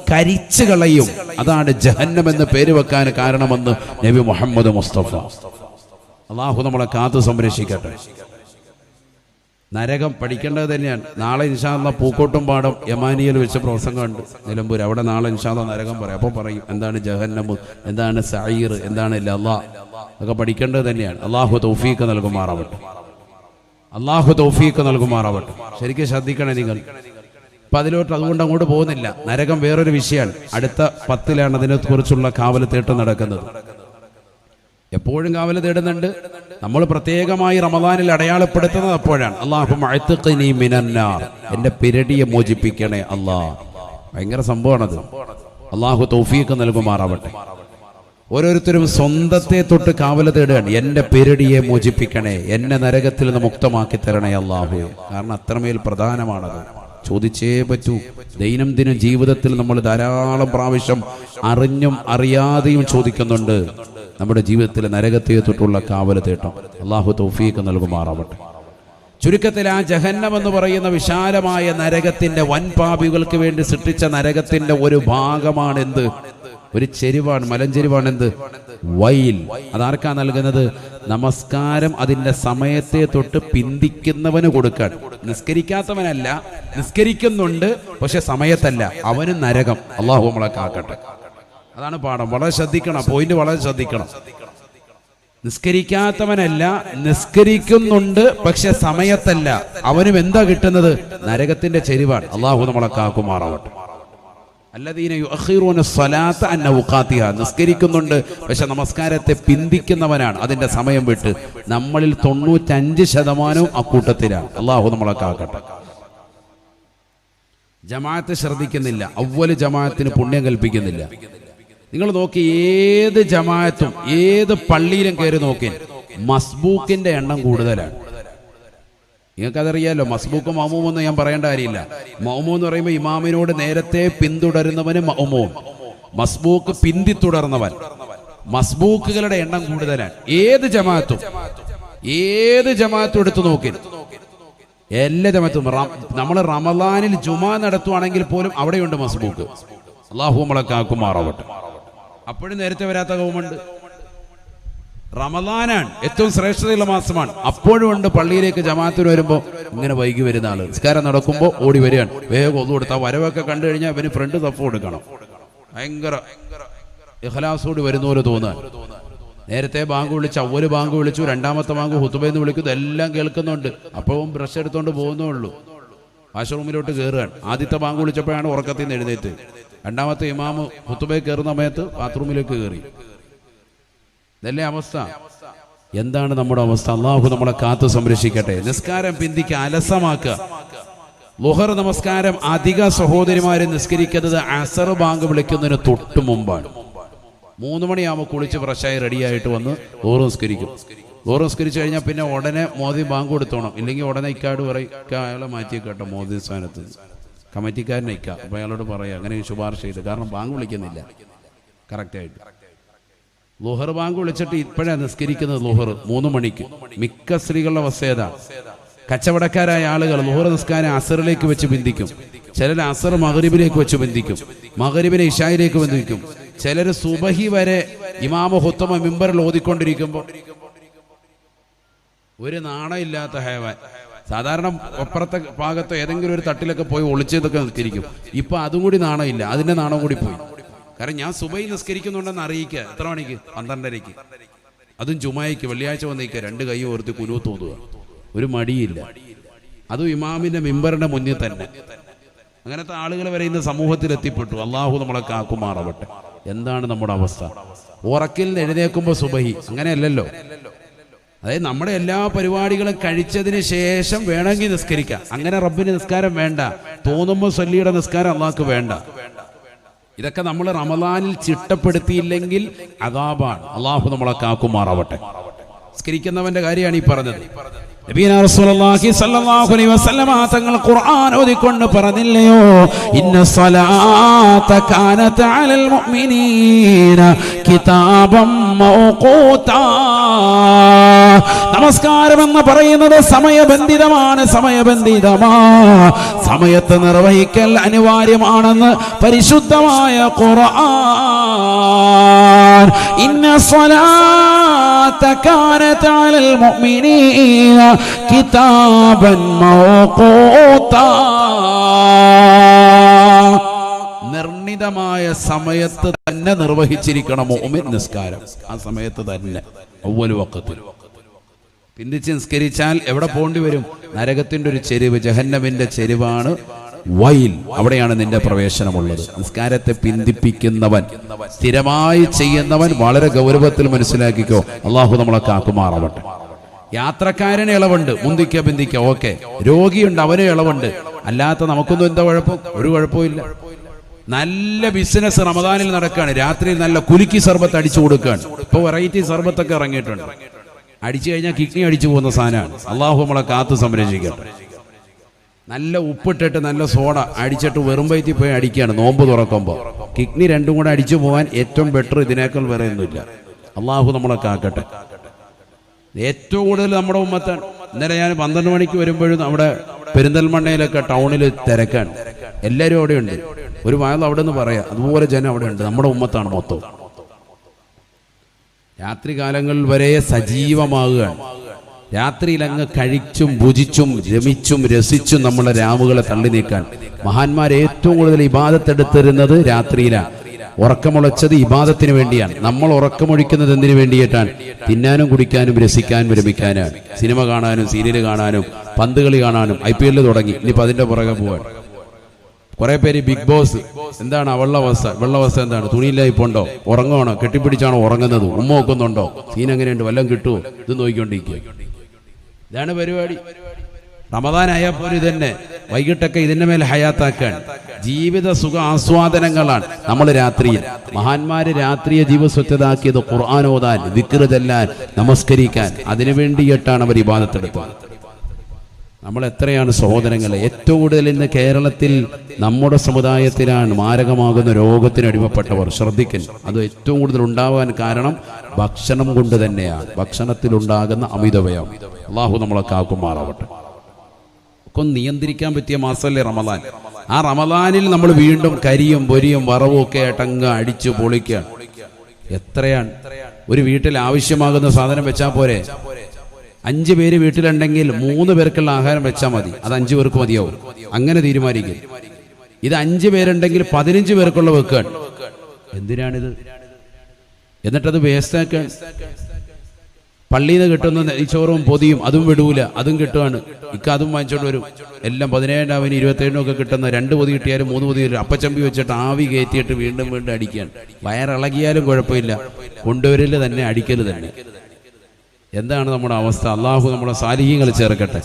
കരിച്ചു കളയും. അതാണ് ജഹന്നം എന്ന് പേര് വെക്കാൻ കാരണമെന്ന് നബി മുഹമ്മദ് മുസ്തഫ. അല്ലാഹു നമ്മളെ കാത്തു സംരക്ഷിക്കട്ടെ. നരകം പഠിക്കേണ്ടത് തന്നെയാണ്. നാളെ ഇൻഷാ അല്ലാഹ് പൂക്കോട്ടും പാടം യമാനിയിൽ വെച്ച് പ്രസംഗം ഉണ്ട് നിലമ്പൂർ. അവിടെ നാളെ ഇൻഷാ അല്ലാഹ് നരകം പറയും. അപ്പോൾ പറയും എന്താണ് ജഹന്നം, എന്താണ് സഈർ, എന്താണ് ലള, അതൊക്കെ പഠിക്കേണ്ടത് തന്നെയാണ്. അല്ലാഹു തൗഫീഖ് നൽകുമാറാവട്ടെ. അല്ലാഹു തൗഫീഖ് നൽകുമാറാവട്ടെ. ശരിക്കും ശ്രദ്ധിക്കണേ നിങ്ങൾ. അപ്പം അതിലോട്ട് അതുകൊണ്ട് അങ്ങോട്ട് പോകുന്നില്ല. നരകം വേറൊരു വിഷയമാണ്. അടുത്ത 10-ലാണ് അതിനെക്കുറിച്ചുള്ള കാവൽ തേട്ടം നടക്കുന്നത്. എപ്പോഴും കാവൽ തേടുന്നുണ്ട്. നമ്മൾ പ്രത്യേകമായി റമദാനിൽ അടയാളപ്പെടുത്തുന്നത് അപ്പോഴാണ്. അല്ലാഹുമ്മ അഅ്തിഖ്നി മിനന്നാർ, എൻ്റെ പിരടിയെ മോചിപ്പിക്കണേ അല്ലാഹ്. ഭയങ്കര സംഭവമാണത്. അല്ലാഹു തൗഫീഖ് നൽകുമാറാവട്ടെ. ഓരോരുത്തരും സ്വന്തത്തെ തൊട്ട് കാവൽ തേടുകയാണ്. എൻ്റെ പിരടിയെ മോചിപ്പിക്കണേ, എന്നെ നരകത്തിൽ നിന്ന് മുക്തമാക്കി തരണേ അല്ലാഹു. കാരണം അത്രമേൽ പ്രധാനമാണത്. ചോദിച്ചേ പറ്റൂ. ദൈനംദിന ജീവിതത്തിൽ നമ്മൾ ധാരാളം പ്രാവശ്യം അറിഞ്ഞും അറിയാതെയും ചോദിക്കുന്നുണ്ട്. നമ്മുടെ ജീവിതത്തിൽ നരകത്തെ തൊട്ടുള്ള കാവൽ തേട്ടം അല്ലാഹു തൗഫീഖ് നൽകുമാറാവട്ടെ. ചുരുക്കത്തിൽ ആ ജഹന്നം എന്ന് പറയുന്ന വിശാലമായ നരകത്തിന്റെ വൻപാപികൾക്ക് വേണ്ടി സൃഷ്ടിച്ച നരകത്തിന്റെ ഒരു ഭാഗമാണ് എന്ത്? ഒരു ചെരുവാണ്, മലഞ്ചെരുവാണ് എന്ത്? വൈൽ. അതാർക്കാ നൽകുന്നത്? നമസ്കാരം അതിന്റെ സമയത്തെ തൊട്ട് പിന്തിക്കുന്നവന് കൊടുക്കാൻ. നിസ്കരിക്കാത്തവനല്ല, നിസ്കരിക്കുന്നുണ്ട് പക്ഷെ സമയത്തല്ല, അവന് നരകം. അല്ലാഹു നമ്മളെ കാക്കട്ടെ. അതാണ് പാഠം. വളരെ ശ്രദ്ധിക്കണം, പോയിന്റ് വളരെ ശ്രദ്ധിക്കണം. നിസ്കരിക്കാത്തവനല്ല, നിസ്കരിക്കുന്നുണ്ട് പക്ഷെ സമയത്തല്ല, അവനും എന്താ കിട്ടുന്നത്? നരകത്തിന്റെ ചെരുവാണ്. അല്ലാഹു നമ്മളെ കാക്കുമാറാവട്ടെ. അല്ലദീന യുഅഖിറൂന സ്വലാത്ത അൻ അവഖാതിഹാ. നിസ്കരിക്കുന്നുണ്ട് പക്ഷെ നമസ്കാരത്തെ പിന്തിക്കുന്നവനാണ് അതിന്റെ സമയം വിട്ട്. നമ്മളിൽ 95% അക്കൂട്ടത്തിലാണ്. അല്ലാഹു നമ്മളെ കാക്കട്ടെ. ജമാഅത്ത് ശ്രദ്ധിക്കുന്നില്ല. അവ്വൽ ജമാഅത്തിന് പുണ്യം കൽപ്പിക്കുന്നില്ല. നിങ്ങൾ നോക്കി, ഏത് ജമാഅത്തും ഏത് പള്ളിയിലും കയറി നോക്കി, മസ്ബൂക്കിന്റെ എണ്ണം കൂടുതലാണ്. നിങ്ങൾക്കതറിയാലോ, മസ്ബൂക്കും മഅ്മൂമൊന്നും ഞാൻ പറയേണ്ട കാര്യമില്ല. മഅ്മൂം എന്ന് പറയുമ്പോൾ ഇമാമിനോട് നേരത്തെ പിന്തുടരുന്നവന് മഅ്മൂം, മസ്ബൂക്ക് പിന്തുടർന്നവൻ. മസ്ബൂക്കുകളുടെ എണ്ണം കൂടുതലാണ്. ഏത് ജമാഅത്തും എടുത്തു നോക്കി, എല്ലാ ജമാഅത്തും. നമ്മൾ റമദാനിൽ ജുമാ നടത്തുവാണെങ്കിൽ പോലും അവിടെയുണ്ട് മസ്ബൂക്ക്. അല്ലാഹു നമ്മളെ കാക്കുമാറാവട്ടെ. അപ്പോഴും നേരത്തെ വരാത്ത കൗമുണ്ട്. റമദാനാണ് ഏറ്റവും ശ്രേഷ്ഠതയുള്ള മാസമാണ്, അപ്പോഴും ഉണ്ട് പള്ളിയിലേക്ക് ജമാഅത്തിന് വരുമ്പോൾ ഇങ്ങനെ വൈകി വരുന്ന ആള്. നിസ്കാരം നടക്കുമ്പോൾ ഓടി വരികയാണ്, വേഗം ഒന്നു കൊടുത്താൽ വരവൊക്കെ കണ്ടു കഴിഞ്ഞാൽ ഇവന് ഫ്രണ്ട് തപ്പ് കൊടുക്കണം. ഭയങ്കര ഇഖ്ലാസോട് വരുന്ന പോലെ തോന്നാൻ. നേരത്തെ ബാങ്ക് വിളിച്ച്, അവല് ബാങ്ക് വിളിച്ചു, രണ്ടാമത്തെ ബാങ്ക് ഹുതുബയെന്ന് വിളിക്കുന്നു, എല്ലാം കേൾക്കുന്നുണ്ട്. അപ്പോഴും ബ്രഷ് എടുത്തോണ്ട് പോകുന്നേ ഉള്ളൂ. വാഷ്റൂമിലോട്ട് കയറുകയാണ്. ആദ്യത്തെ ബാങ്ക് വിളിച്ചപ്പോഴാണ് ഉറക്കത്തിൽ നിന്ന് എഴുന്നേറ്റ്. രണ്ടാമത്തെ ഇമാമ് ഹുതുബയിൽ കയറുന്ന സമയത്ത് ബാത്റൂമിലേക്ക് കയറി. ഇതല്ലേ അവസ്ഥ? എന്താണ് നമ്മുടെ അവസ്ഥ? അള്ളാഹു നമ്മളെ കാത്തു സംരക്ഷിക്കട്ടെ. നിസ്കാരം പിന്തിക്ക് അലസമാക്കുക. ളുഹർ നമസ്കാരം അധിക സഹോദരിമാരെ നിസ്കരിക്കുന്നത് അസർ ബാങ്ക് വിളിക്കുന്നതിന് തൊട്ട് മുമ്പാണ്. 3 മണിയാകുമ്പോൾ കുളിച്ച് ഫ്രഷായി റെഡിയായിട്ട് വന്ന് ളുഹർ നിസ്കരിക്കും. ളുഹർ നിസ്കരിച്ചു കഴിഞ്ഞാൽ പിന്നെ ഉടനെ മോദി ബാങ്ക് കൊടുത്തോണം. ഇല്ലെങ്കിൽ ഉടനെ ഇക്കാട് പറയും, അയാളെ മാറ്റി കേട്ടോ മോദി സ്ഥാനത്ത്, കമ്മിറ്റിക്കാരനെ ഇക്ക. അപ്പോൾ അയാളോട് പറയാം അങ്ങനെ ശുപാർശ ചെയ്ത്, കാരണം ബാങ്ക് വിളിക്കുന്നില്ല കറക്റ്റായിട്ട്. ളുഹർ ബാങ്ക് വിളിച്ചിട്ട് ഇപ്പോഴാണ് നിസ്കരിക്കുന്നത്. ളുഹർ 3 മണിക്ക്. മിക്ക സ്ത്രീകളുടെ അവസ്ഥ ഏതാ? കച്ചവടക്കാരായ ആളുകൾ ളുഹർ നിസ്കാരം അസറിലേക്ക് വെച്ച് ബന്ധിക്കും. ചിലർ അസർ മഗ്രിബിലേക്ക് വെച്ച് ബന്ധിക്കും, മഗ്രിബിനെ ഇശായിലേക്ക് ബന്ധിക്കും. ചിലർ സുബഹി വരെ ഇമാമ ഹുത്തുബ മിമ്പറിൽ ഓതിക്കൊണ്ടിരിക്കുമ്പോൾ ഒരു നാണമില്ലാത്ത ഹൈവാൻ സാധാരണ അപ്പുറത്തെ ഭാഗത്തോ ഏതെങ്കിലും ഒരു തട്ടിലൊക്കെ പോയി ഒളിച്ചതൊക്കെ നിസ്കരിക്കും. ഇപ്പൊ അതും കൂടി നാണമില്ല, അതിന്റെ നാണം കൂടി പോയി. കാരണം ഞാൻ സുബഹി നിസ്കരിക്കുന്നുണ്ടെന്ന് അറിയിക്കുക. എത്ര മണിക്ക്? 12:30. അതും ജുമായ്ക്ക്, വെള്ളിയാഴ്ച വന്നിരിക്കുക. 2 കൈ ഓർത്ത് കുനൂത്ത് ഓതുക, ഒരു മടിയില്ല. അതും ഇമാമിന്റെ മിമ്പറിന്റെ മുന്നിൽ തന്നെ. അങ്ങനത്തെ ആളുകൾ വരെ ഇന്ന് സമൂഹത്തിൽ എത്തിപ്പെട്ടു. അള്ളാഹു നമ്മളെ കാക്കുമാറാവട്ടെ. എന്താണ് നമ്മുടെ അവസ്ഥ? ഉറക്കിൽ നിന്ന് എഴുന്നേൽക്കുമ്പോൾ സുബഹി, അങ്ങനെയല്ലല്ലോ. അതായത് നമ്മുടെ എല്ലാ പരിപാടികളും കഴിച്ചതിന് ശേഷം വേണമെങ്കിൽ നിസ്കരിക്കാം. അങ്ങനെ റബ്ബിന് നിസ്കാരം വേണ്ട. തോന്നുമ്പോൾ സല്ലിയുടെ നിസ്കാരം അള്ളാഹ്ക്ക് വേണ്ട. ഇതൊക്കെ നമ്മൾ റമദാനിൽ ചിട്ടപ്പെടുത്തിയില്ലെങ്കിൽ അദാബാണ്. അള്ളാഹു നമ്മളെ കാക്കുമാറാവട്ടെ. നിസ്കരിക്കുന്നവന്റെ കാര്യമാണ് ഈ പറഞ്ഞത്. നബിയനാ റസൂലുള്ളാഹി സ്വല്ലല്ലാഹു അലൈഹി വസല്ലമ തങ്ങൾ ഖുർആൻ ഓതിക്കൊണ്ട് പറഞ്ഞില്ലയോ, ഇന്ന സ്വലാത കാനത അലൽ മുഅ്മിനീന കിതാബം മൗഖൂതാ. നമസ്കാരം എന്ന് പറയുന്നത് സമയബന്ധിതമാണ്, സമയത്ത് നിർവഹിക്കൽ അനിവാര്യമാണെന്ന് പരിശുദ്ധമായ ഖുർആൻ. ഇന്ന സ്വലാത കാനത അലൽ മുഅ്മിനീന കിതാബൻ മൗഖൂതാ. നിർണിതമായ സമയത്ത് തന്നെ നിർവഹിച്ചിരിക്കണം മുഅ്മിൻ നിസ്കാരം. ആ സമയത്ത് തന്നെ അവ്വൽ വഖത്തിൽ. പിന്തിച്ച് നിസ്കരിച്ചാൽ എവിടെ പോകേണ്ടി വരും? നരകത്തിന്റെ ഒരു ചെരിവ്, ജഹന്നമിന്റെ ചെരിവാണ് വൈൽ. അവിടെയാണ് നിന്റെ പ്രവേശനമുള്ളത്. നിസ്കാരത്തെ പിന്തിപ്പിക്കുന്നവൻ, സ്ഥിരമായി ചെയ്യുന്നവൻ വളരെ ഗൗരവത്തിൽ മനസ്സിലാക്കിക്കോ. അള്ളാഹു നമ്മളെ കാക്കുമാറാവട്ടെ. യാത്രക്കാരന് ഇളവുണ്ട്, മുന്തിക്ക പിന്തിക്ക, ഓക്കെ. രോഗിയുണ്ട്, അവന് ഇളവുണ്ട്. അല്ലാത്ത നമുക്കൊന്നും എന്താ കുഴപ്പം? ഒരു കുഴപ്പമില്ല. നല്ല ബിസിനസ് റമദാനിൽ നടക്കുകയാണ്. രാത്രിയിൽ നല്ല കുലുക്കി സർബത്ത് അടിച്ചു കൊടുക്കുകയാണ്. ഇപ്പൊ വെറൈറ്റി സർബത്തൊക്കെ ഇറങ്ങിയിട്ടുണ്ട്. അടിച്ചു കഴിഞ്ഞാൽ കിഡ്നി അടിച്ചു പോകുന്ന സാധനമാണ്. അള്ളാഹു നമ്മളെ കാത്തു സംരക്ഷിക്കട്ടെ. നല്ല ഉപ്പിട്ടിട്ട് നല്ല സോഡ അടിച്ചിട്ട് വെറും വയറ്റിൽ പോയി അടിക്കുകയാണ് നോമ്പ് തുറക്കുമ്പോൾ. കിഡ്നി രണ്ടും കൂടെ അടിച്ചു പോകാൻ ഏറ്റവും ബെറ്റർ ഇതിനേക്കാൾ വേറെ ഒന്നുമില്ല. അള്ളാഹു നമ്മളെ കാക്കട്ടെ. ഏറ്റവും കൂടുതൽ നമ്മുടെ ഉമ്മത്താണ്. ഇന്നലെ ഞാൻ 12 മണിക്ക് വരുമ്പോഴും നമ്മുടെ പെരിന്തൽമണ്ണയിലൊക്കെ ടൗണിൽ തിരക്കാണ്. എല്ലാവരും അവിടെ ഉണ്ട്. ഒരു വായന അവിടെ നിന്ന് പറയാം, അതുപോലെ ജനം അവിടെ ഉണ്ട്. നമ്മുടെ ഉമ്മത്താണ് മൊത്തം. രാത്രി കാലങ്ങളിൽ വരെ സജീവമാകുകയാണ്. രാത്രിയിൽ അങ്ങ് കഴിച്ചും ഭുജിച്ചും രമിച്ചും രസിച്ചും നമ്മളെ രാവുകളെ തള്ളി നീക്കാൻ മഹാന്മാർ ഏറ്റവും കൂടുതൽ ഇബാദത്തെടുത്തിരുന്നത് രാത്രിയിലാണ്. ഉറക്കമുളച്ചത് ഇബാദത്തിന് വേണ്ടിയാണ്. നമ്മൾ ഉറക്കമൊഴിക്കുന്നത് എന്തിനു വേണ്ടിയിട്ടാണ്? തിന്നാനും കുടിക്കാനും രസിക്കാനും രമിക്കാനാണ്. സിനിമ കാണാനും സീരിയൽ കാണാനും പന്ത് കളി കാണാനും. IPL തുടങ്ങി, ഇനിയിപ്പോൾ അതിന്റെ പുറകെ പോവാൻ. കുറെ പേര് ബിഗ് ബോസ് എന്താണ് അവളുടെ അവസ്ഥ? വെള്ള അവസ്ഥ എന്താണ്? തുണിയില്ല ഇപ്പോണ്ടോ? ഉറങ്ങുവാണോ? കെട്ടിപ്പിടിച്ചാണോ ഉറങ്ങുന്നത്? ഉമ്മ വെക്കുന്നുണ്ടോ? സീൻ എങ്ങനെയുണ്ട്? വല്ലതും കിട്ടുമോ? ഇത് നോക്കിക്കൊണ്ടിരിക്കുക. ഇതാണ് പരിപാടി. റമദാൻ ആയാൽ പോലും ഇതന്നെ. വൈകിട്ടൊക്കെ ഇതിന്റെ മേൽ ഹയാത്താക്കാൻ. ജീവിത സുഖ ആസ്വാദനങ്ങളാണ് നമ്മൾ രാത്രിയിൽ. മഹാന്മാര് രാത്രിയെ ജീവസ്വത്വതാക്കിയത് ഖുർആൻ ഓതാൻ, ദിക്ർ ചെല്ലാൻ, നമസ്കരിക്കാൻ. അതിനു വേണ്ടിയിട്ടാണ് അവർ ഇബാദത്തെടുത്തത്. നമ്മൾ എത്രയാണ് സഹോദരങ്ങളെ. ഏറ്റവും കൂടുതൽ ഇന്ന് കേരളത്തിൽ നമ്മുടെ സമുദായത്തിലാണ് മാരകമാകുന്ന രോഗത്തിന് അടിമപ്പെട്ടവർ. ശ്രദ്ധിക്കുന്നു. അത് ഏറ്റവും കൂടുതൽ ഉണ്ടാവാൻ കാരണം ഭക്ഷണം കൊണ്ട് തന്നെയാണ്. ഭക്ഷണത്തിലുണ്ടാകുന്ന അമിതവ്യയം. അള്ളാഹു നമ്മളെ കാക്കുമാറാവട്ടെ. ഒക്കെ നിയന്ത്രിക്കാൻ പറ്റിയ മാസമല്ലേ റമദാൻ. ആ റമദാനിൽ നമ്മൾ വീണ്ടും കരിയും പൊരിയും വറവും ഒക്കെ ആയിട്ടങ്ങ് അടിച്ചു പൊളിക്കുകയാണ്. എത്രയാണ് ഒരു വീട്ടിൽ ആവശ്യമാകുന്ന സാധനം വെച്ചാൽ പോരെ? 5 പേര് വീട്ടിലുണ്ടെങ്കിൽ 3 പേർക്കുള്ള ആഹാരം വെച്ചാൽ മതി. അത് 5 പേർക്ക് മതിയാവും. അങ്ങനെ തീരുമാനിക്കും. ഇത് 5 പേരുണ്ടെങ്കിൽ 15 പേർക്കുള്ള വെക്കാൻ. എന്തിനാണിത്? എന്നിട്ടത് വേസ്റ്റാക്കാൻ. പള്ളിയിൽ നിന്ന് കിട്ടുന്ന നെയ്ച്ചോറും പൊതിയും അതും വിടൂല, അതും കിട്ടുവാണ്. അതും വാങ്ങിച്ചോണ്ട് വരും. എല്ലാം 17-ന് 27-നും ഒക്കെ കിട്ടുന്ന 2 പൊതി കിട്ടിയാലും 3 പൊതി അപ്പച്ചമ്പി വെച്ചിട്ട് ആവി കയറ്റിയിട്ട് വീണ്ടും വീണ്ടും അടിക്കാൻ. വയറിളകിയാലും കുഴപ്പമില്ല, കൊണ്ടുവരല് തന്നെ, അടിക്കല് തന്നെ. എന്താണ് നമ്മുടെ അവസ്ഥ? അള്ളാഹു നമ്മളെ സാലിഹീങ്ങൾ ചേർക്കട്ടെ.